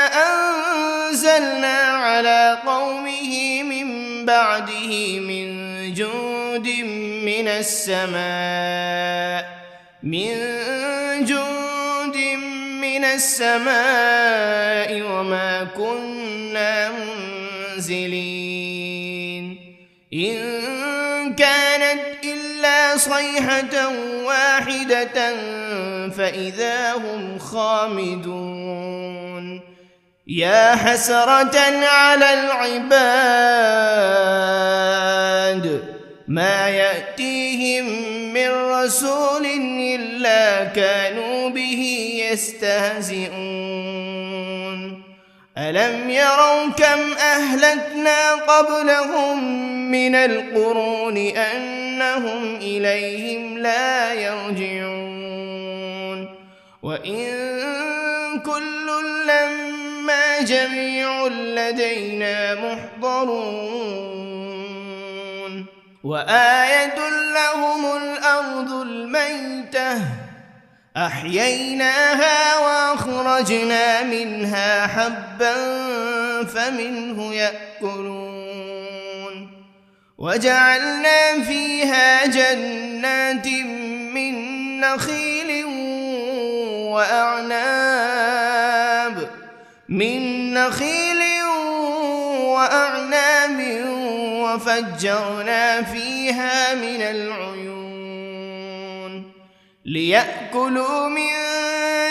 أنزلنا على قومه من بعده من جند من السماء وما كنا منزلين إن كانت إلا صيحة واحدة فإذا هم خامدون يا حسرة على العباد ما يأتيهم من رسول إلا كانوا به يستهزئون ألم يروا كم أهلكنا قبلهم من القرون أنهم إليهم لا يرجعون وإن كل لما جميع لدينا محضرون وآية لهم الأرض الميتة أحييناها وأخرجنا منها حبا فمنه يأكلون وجعلنا فيها جنات من نخيل وأعناب وفجرنا فيها من العيون ليأكلوا من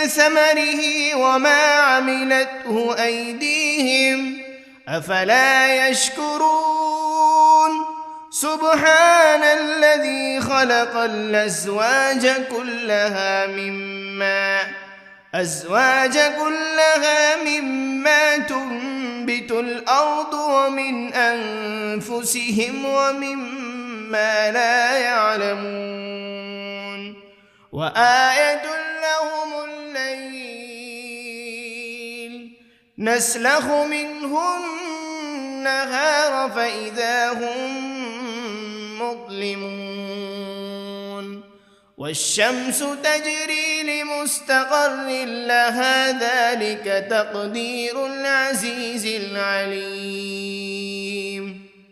ثمره وما عملته أيديهم أفلا يشكرون سبحان الذي خلق الأزواج كلها مما تنبت الأرض ومن أنفسهم ومما لا يعلمون وآية لهم الليل نسلخ منه النهار فإذا هم مظلمون والشمس تجري لمستقر لها ذلك تقدير العزيز العليم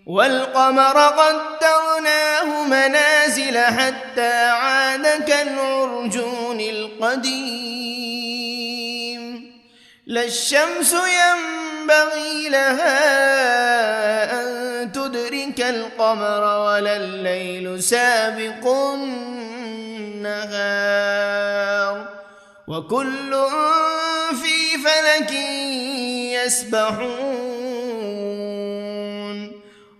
والقمر قدرناه منازل حتى عاد كالعرجون القديم لا الشمس ينبغي لها أن تدرك القمر ولا الليل سابق النهار وكل في فلك يسبحون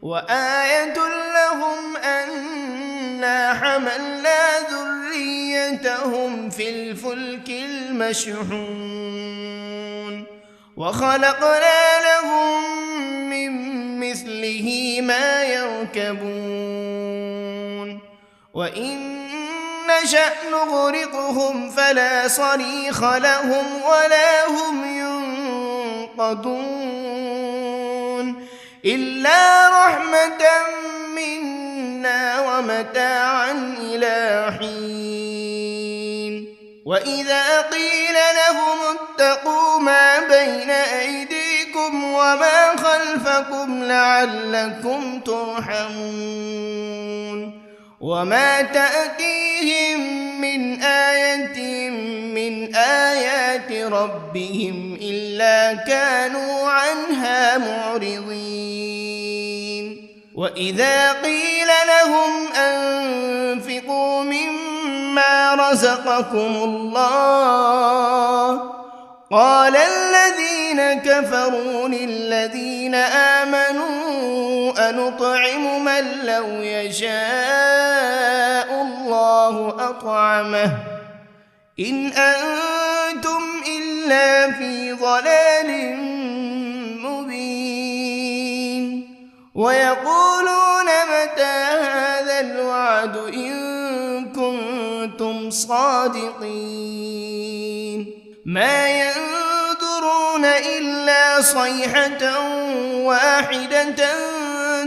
وآية لهم أنا حملنا ذريتهم في الفلك المشحون وخلقنا لهم من مثله ما يركبون وإن نشأ نغرقهم فلا صريخ لهم ولا هم ينقذون إلا رحمة منا ومتاعا إلى حين وإذا قيل لهم اتقوا ما بين أيديكم وما خلفكم لعلكم ترحمون وما تأتيهم من آية من آيات ربهم إلا كانوا عنها معرضين وإذا قيل لهم أنفقوا مما رزقكم الله قال الذين كفروا للذين آمنوا أنطعم من لو يشاء الله أطعمه إن أنتم إلا في ضلال مبين ويقولون متى هذا الوعد إن كنتم صادقين ما ينظرون إلا صيحة واحدة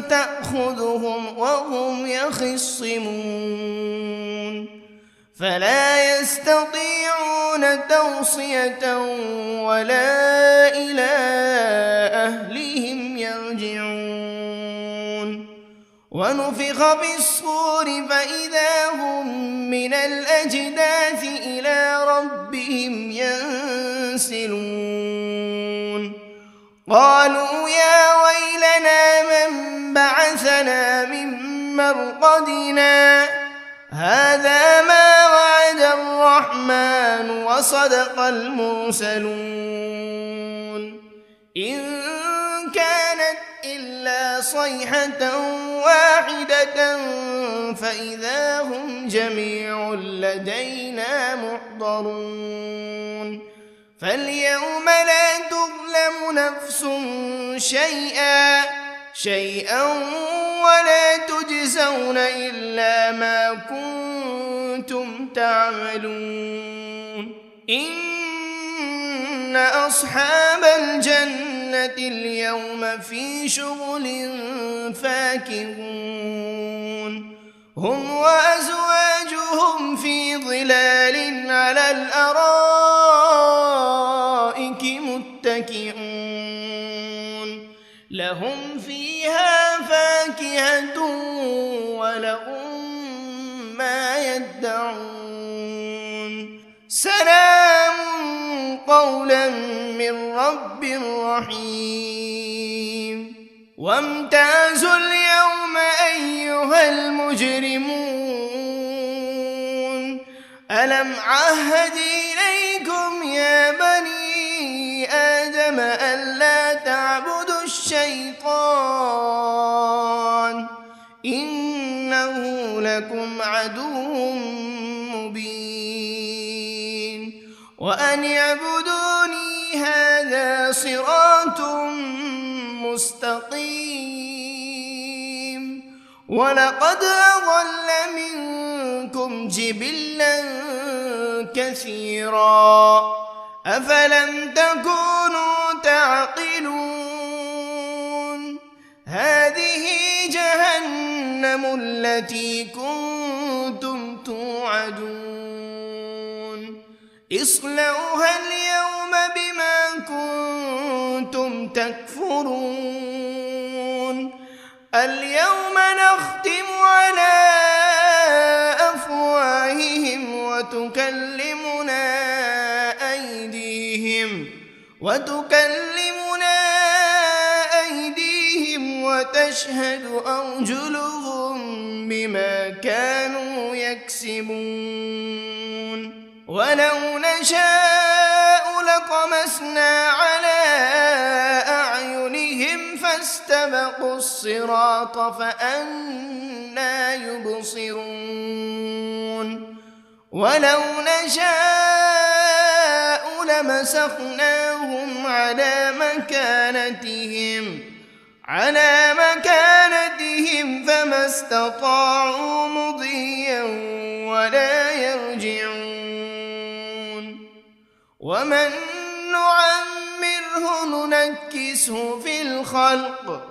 تأخذهم وهم يخصمون فلا يستطيعون توصية ولا إلى أهلهم يرجعون ونفخ بالصور فإذا هم من الأجداث إلى ربهم ينسلون قالوا يا ويلنا من بعثنا من مرقدنا هذا ما وعد الرحمن وصدق المرسلون إن كانت إلا صيحة واحدة فإذا هم جميع لدينا محضرون فاليوم لا تظلم نفس شيئا ولا تجزون إلا ما كنتم تعملون إن أصحاب الجنة اليوم في شغل فاكهون هم وأزواجهم في ظلال على الأرائك متكئون لهم فيها فاكهة ولهم ما يدعون سلام قولا من رب رحيم وامتازوا اليوم أيها المجرمون ألم عهد إليكم يا بني آدم ألا تعبدوا الشيطان إنه لكم عدو مبين وأن اعبدوني هذا صراط مستقيم ولقد أضل منكم جبلا كثيرا أفلم تكونوا تعقلون هذه جهنم التي كنتم توعدون اصلوها اليوم بما كنتم تكفرون اليوم نختم على أفواههم وتكلمنا أيديهم وتشهد أرجلهم بما كانوا يكسبون ولو نشاء لطمسنا على أعينهم فاستبقوا الصراط فأنى يبصرون ولو نشاء لمسخناهم على مكانتهم فما استطاعوا مضيا ولا يرجعون ومن نعمره ننكسه في الخلق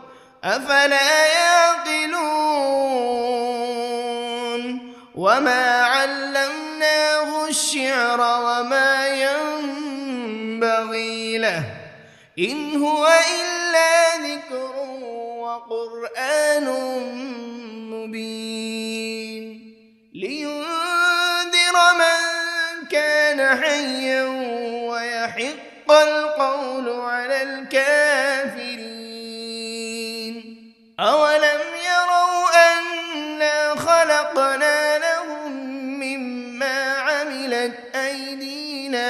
أفلا يعقلون وما علمناه الشعر وما ينبغي له إن هو إلا ذكر وقرآن مبين لينذر من كان حيا ويحق القول على الكافرين أولم يروا أنا خلقنا لهم مما عملت أيدينا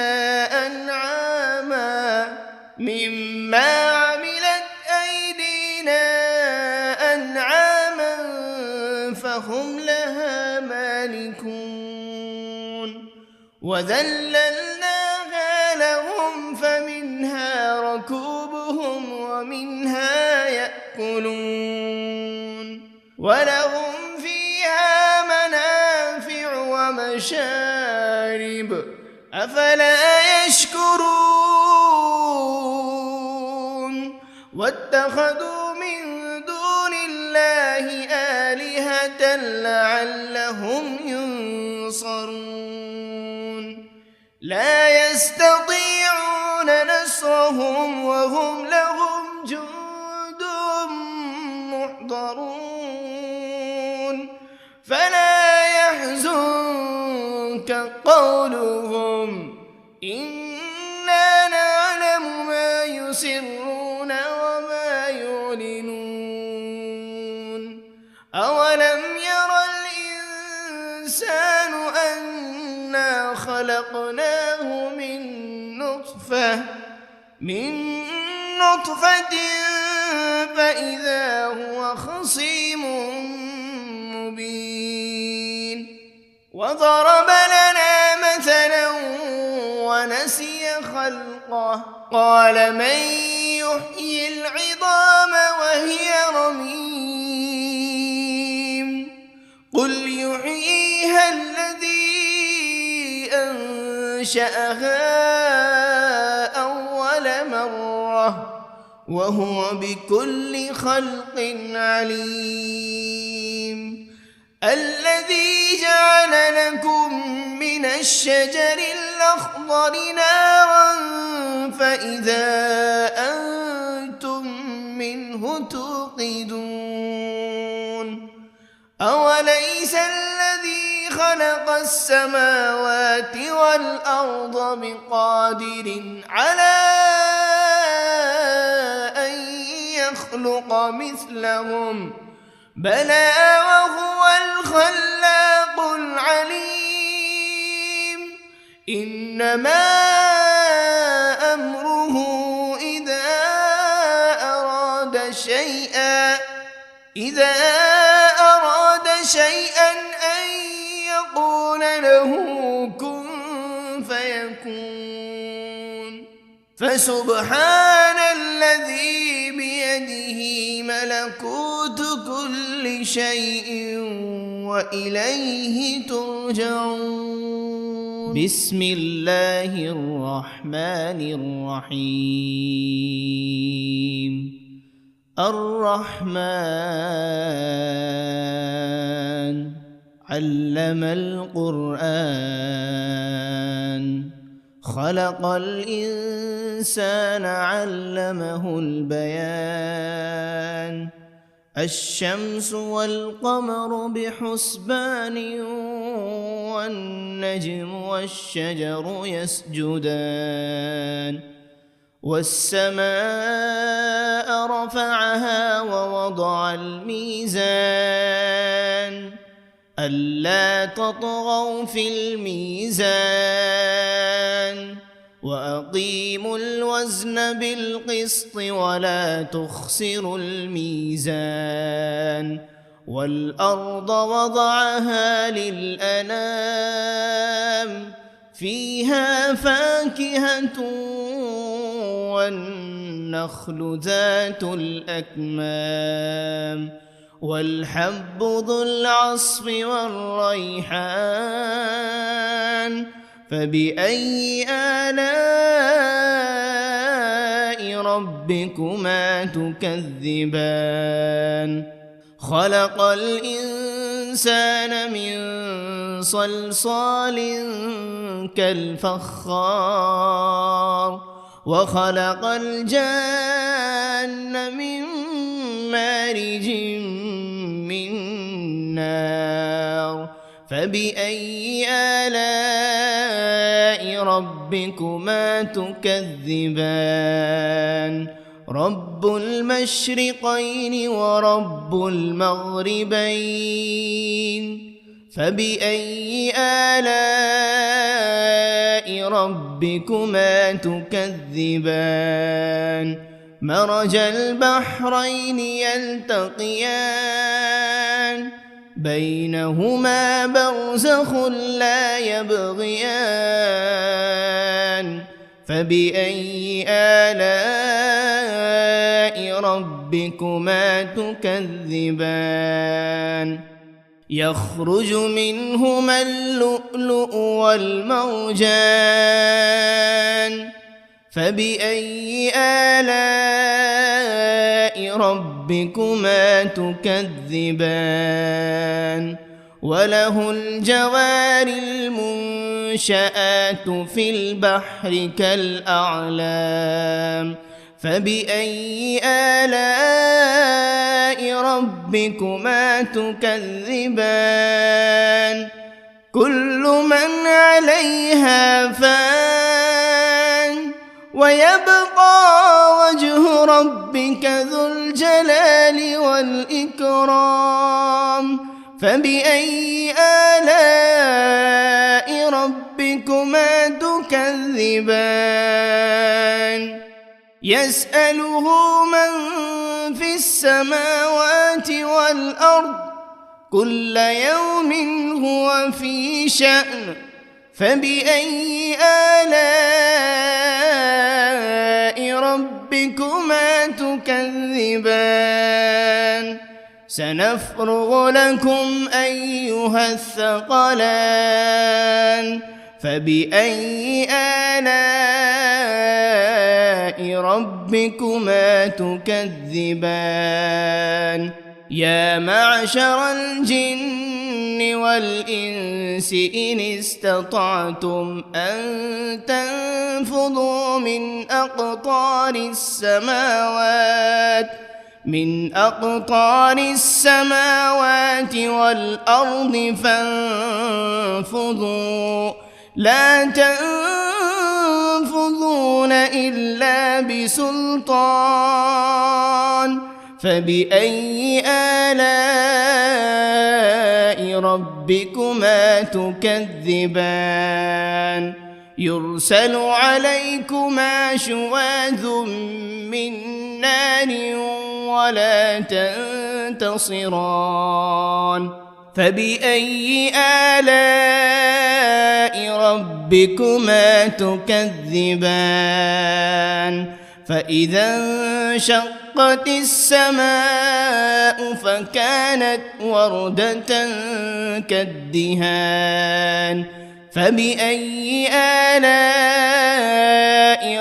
أنعاما فهم لها مالكون وذللناها لهم فمنها ركوبهم ومنها يأكلون ولهم فيها منافع ومشارب أفلا يشكرون واتخذوا من دون الله آلهة لعلهم ينصرون لا يستطيعون نصرهم وهم لهم جند محضرون فلا يحزنك قولهم إنا نعلم ما يسرون وما يعلنون أولم ير الإنسان أنا خلقناه من نطفة فإذا هو خصيم مبين وضرب لنا مثلا ونسي خلقه قال من يحيي العظام وهي رميم قل يحييها الذي أنشأها أول مرة وهو بكل خلق عليم الذي جعل لكم من الشجر الأخضر نارا فإذا أنتم منه توقدون أوليس الذي خلق السماوات والأرض بقادر على أن يخلق مثلهم بلى وهو الخلاق العليم إنما أمره إذا أراد شيئا أن يقول له كن فيكون فسبحان الذي بيده ملكوت كل شيء وإليه ترجعون بسم الله الرحمن الرحيم الرحمن علم القرآن خلق الإنسان علمه البيان الشمس والقمر بحسبان والنجم والشجر يسجدان والسماء رفعها ووضع الميزان ألا تطغوا في الميزان وأقيموا الوزن بالقسط ولا تخسروا الميزان والأرض وضعها للأنام فيها فاكهة والنخل ذات الأكمام والحب ذو العصف والريحان فبأي آلاء ربكما تكذبان خلق الإنسان من صلصال كالفخار وخلق الجان من مارج من نار فبأي آلاء ربكما تكذبان رب المشرقين ورب المغربين فبأي آلاء ربكما تكذبان مرج البحرين يلتقيان بينهما برزخ لا يبغيان فبأي آلاء ربكما تكذبان يخرج منهما اللؤلؤ والمرجان فبأي آلاء ربكما تكذبان وله الجوار المنشآت في البحر كالأعلام فبأي آلاء ربكما تكذبان كل من عليها فان ويبقى وجه ربك ذو الجلال والإكرام فبأي آلاء ربكما تكذبان يسأله من في السماوات والأرض كل يوم هو في شأن فبأي آلاء ربكما تكذبان سنفرغ لكم أيها الثقلان فبأي آلاء ربكما تكذبان يا معشر الجن والإنس إن استطعتم أن تنفذوا من أقطار السماوات والأرض فانفذوا لا تنفذون إلا بسلطان فبأي آلاء ربكما تكذبان يرسل عليكما شواذ من نار ولا تنتصران فبأي آلاء ربكما تكذبان فإذا انشقت السماء فكانت وردة كالدهان فبأي آلاء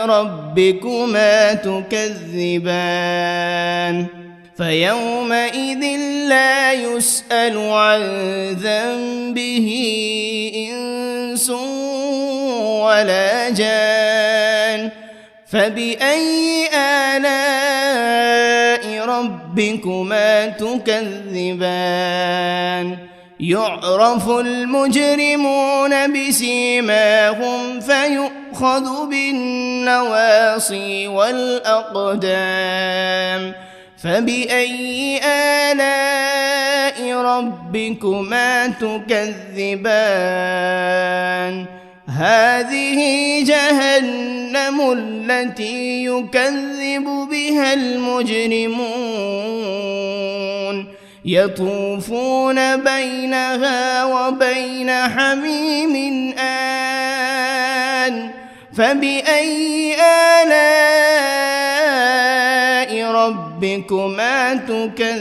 ربكما تكذبان فيومئذ لا يسأل عن ذنبه إنس ولا جان فبأي آلاء ربكما تكذبان يعرف المجرمون بسيماهم فيؤخذ بالنواصي والأقدام فبأي آلاء ربكما تكذبان هذه جهنم التي يكذب بها المجرمون يطوفون بينها وبين حميم آن فبأي آلاء ربكما تكذبان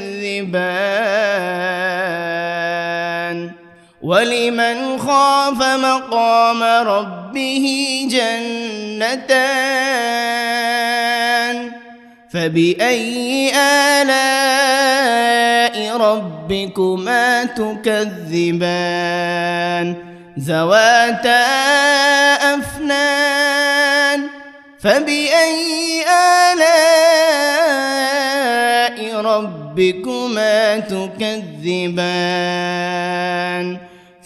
ولمن خاف مقام ربه جنتان فبأي آلاء ربكما تكذبان ذواتا أفنان فبأي آلاء ربكما تكذبان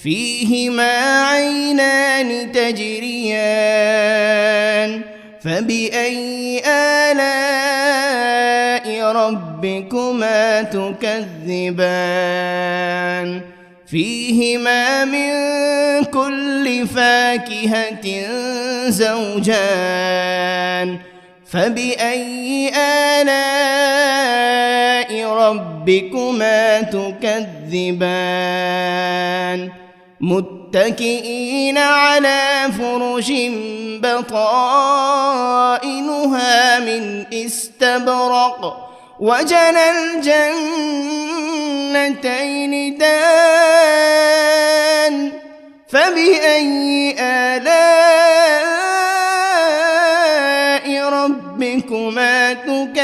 فيهما عينان تجريان فبأي آلاء ربكما تكذبان فيهما من كل فاكهة زوجان فبأي آلاء ربكما تكذبان متكئين على فرش بطائنها من استبرق وجنى الجنتين دان فبأي آلاء ربكما تكذبان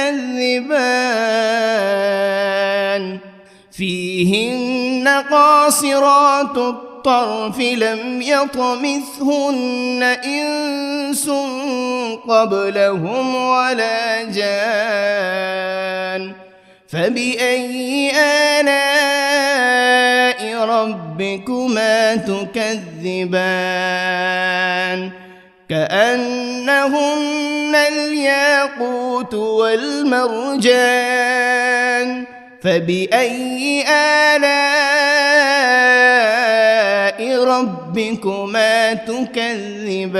فيهن قاصرات الطرف لم يطمثهن إنس قبلهم ولا جان فبأي آلاء ربكما تكذبان كأنهن الياقوت والمرجان فبأي آلاء ربكما تكذبان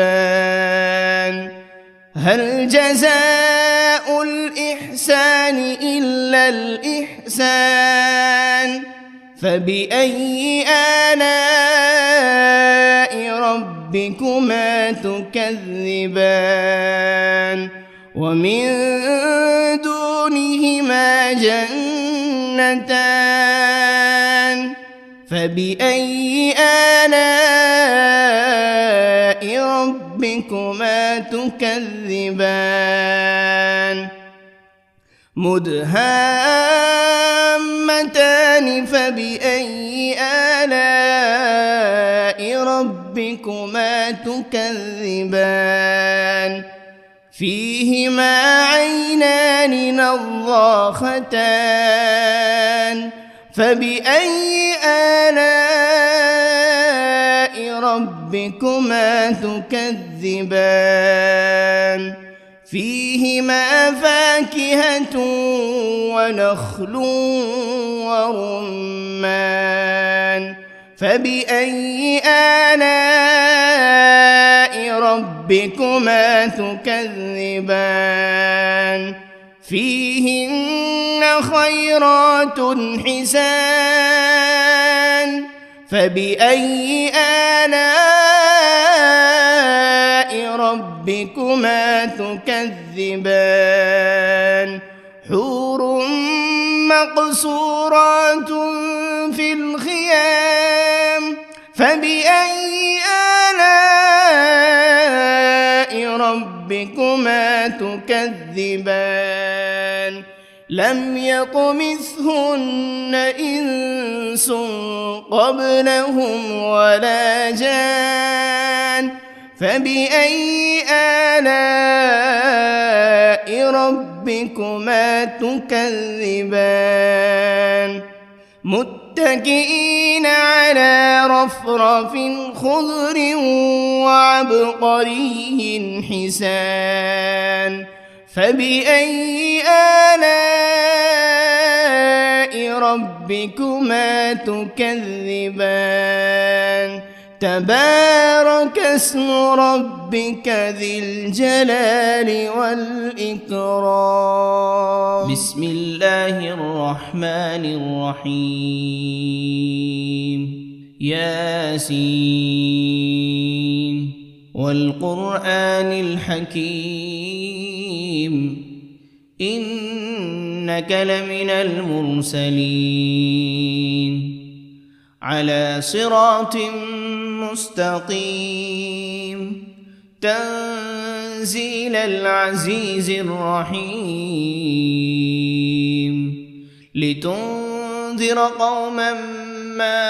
هل جزاء الإحسان إلا الإحسان فبأي آلاء ربكما تكذبان ومن دونهما جنتان فبأي آلاء ربكما تكذبان مدهامتان فبأي آلاء ربكما تكذبان فيهما عينان نضاختان فبأي آلاء ربكما تكذبان فيهما فاكهة ونخل ورمان فبأي آلاء ربكما تكذبان فيهن خيرات حسان فبأي آلاء ربكما تكذبان حور مقصورات في الخيام فبأي آلاء ربكما تكذبان لم يطمثهن إنس قبلهم ولا جان فبأي آلاء ربكما تكذبان متكئين على رفرف خضر وعبقري حسان فبأي آلاء ربكما تكذبان تبارك اسم ربك ذي الجلال والإكرام. بسم الله الرحمن الرحيم. ياسين والقرآن الحكيم إنك لمن المرسلين على صراط مستقيم تنزيل العزيز الرحيم لتنذر قوما ما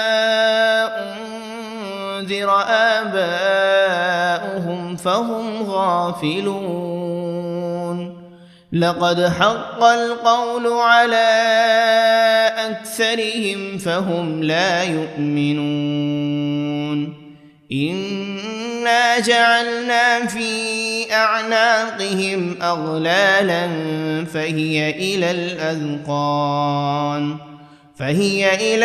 أنذر آباؤهم فهم غافلون لقد حق القول على أكثرهم فهم لا يؤمنون إنا جعلنا في أعناقهم أغلالا فهي إلى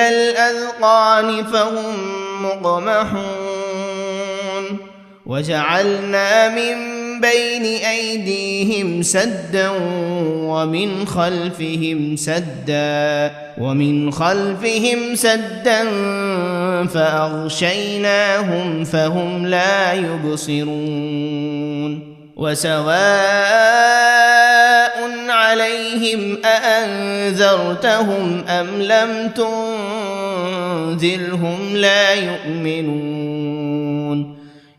الأذقان فهم مقمحون وجعلنا من بين أيديهم سدا ومن خلفهم سدا فأغشيناهم فهم لا يبصرون وسواء عليهم أأنذرتهم أم لم تنذرهم لا يؤمنون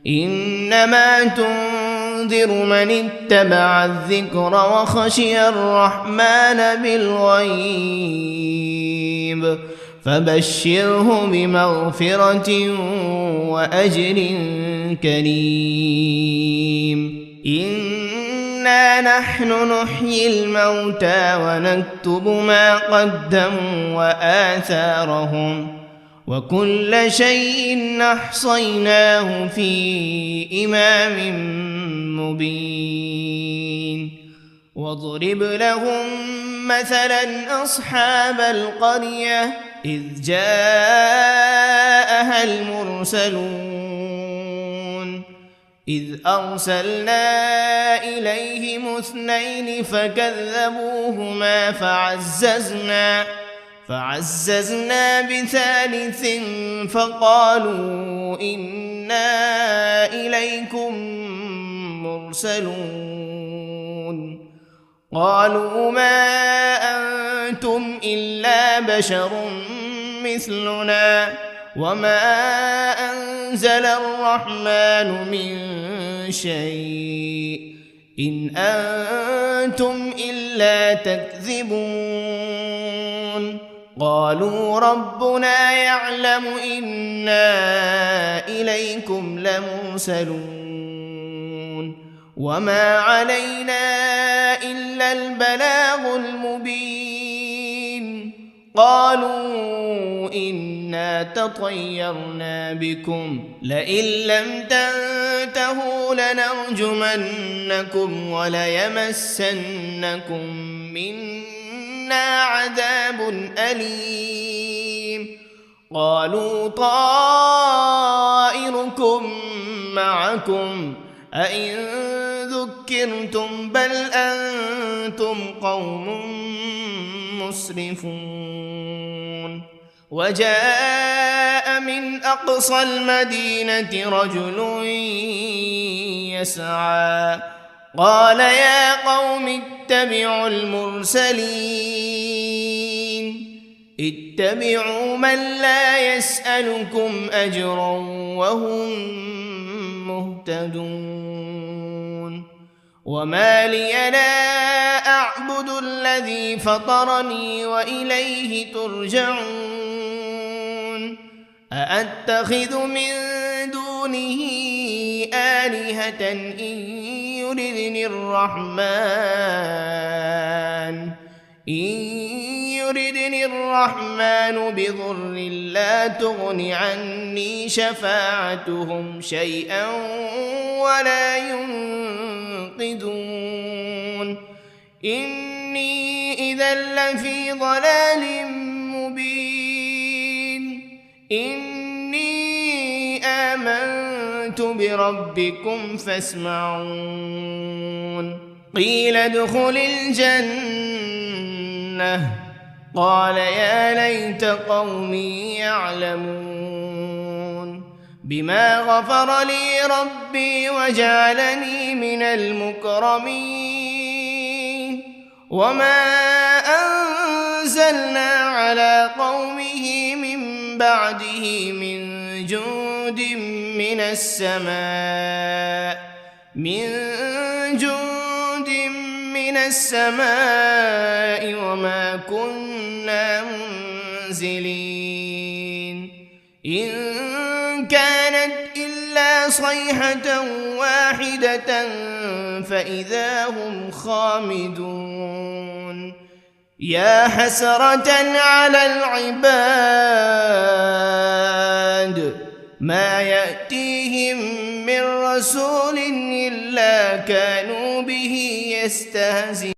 إنما تنذر من اتبع الذكر وخشي الرحمن بالغيب فبشره بمغفرة وأجر كريم. إنا نحن نحيي الموتى ونكتب ما قدموا وآثارهم وكل شيء أحصيناه في إمام مبين. واضرب لهم مثلا أصحاب القرية إذ جاءها المرسلون إذ أرسلنا إليهم 2 فكذبوهما فعززنا ب3 فقالوا إنا إليكم مرسلون قالوا ما أنتم إلا بشر مثلنا وما أنزل الرحمن من شيء إن أنتم إلا تكذبون قالوا ربنا يعلم إنا إليكم لمرسلون وما علينا إلا البلاغ المبين. قالوا إنا تطيرنا بكم لئن لم تنتهوا لنرجمنكم وليمسنكم منا عذاب أليم. قالوا طائركم معكم أئن ذكرتم بل أنتم قوم مسرفون. وجاء من أقصى المدينة رجل يسعى قال يا قوم اتبعوا المرسلين اتبعوا من لا يسألكم أجرا وهم مهتدون. وما لي لا أعبد الذي فطرني وإليه ترجعون. أأتخذ من دونه آلهة إن يردني الرحمن بضر لا تغن عني شفاعتهم شيئا ولا ينقذون. إني إذا لفي ضلال إني آمنت بربكم فاسمعون قيل ادخل الجنة قال يا ليت قومي يعلمون بما غفر لي ربي وجعلني من المكرمين وما أنزلنا على قومه من بعده من جند من السماء وما كنا منزلين إن كانت إلا صيحة واحدة فإذا هم خامدون يا حسرة على العباد ما يأتيهم من رسول إلا كانوا به يستهزئون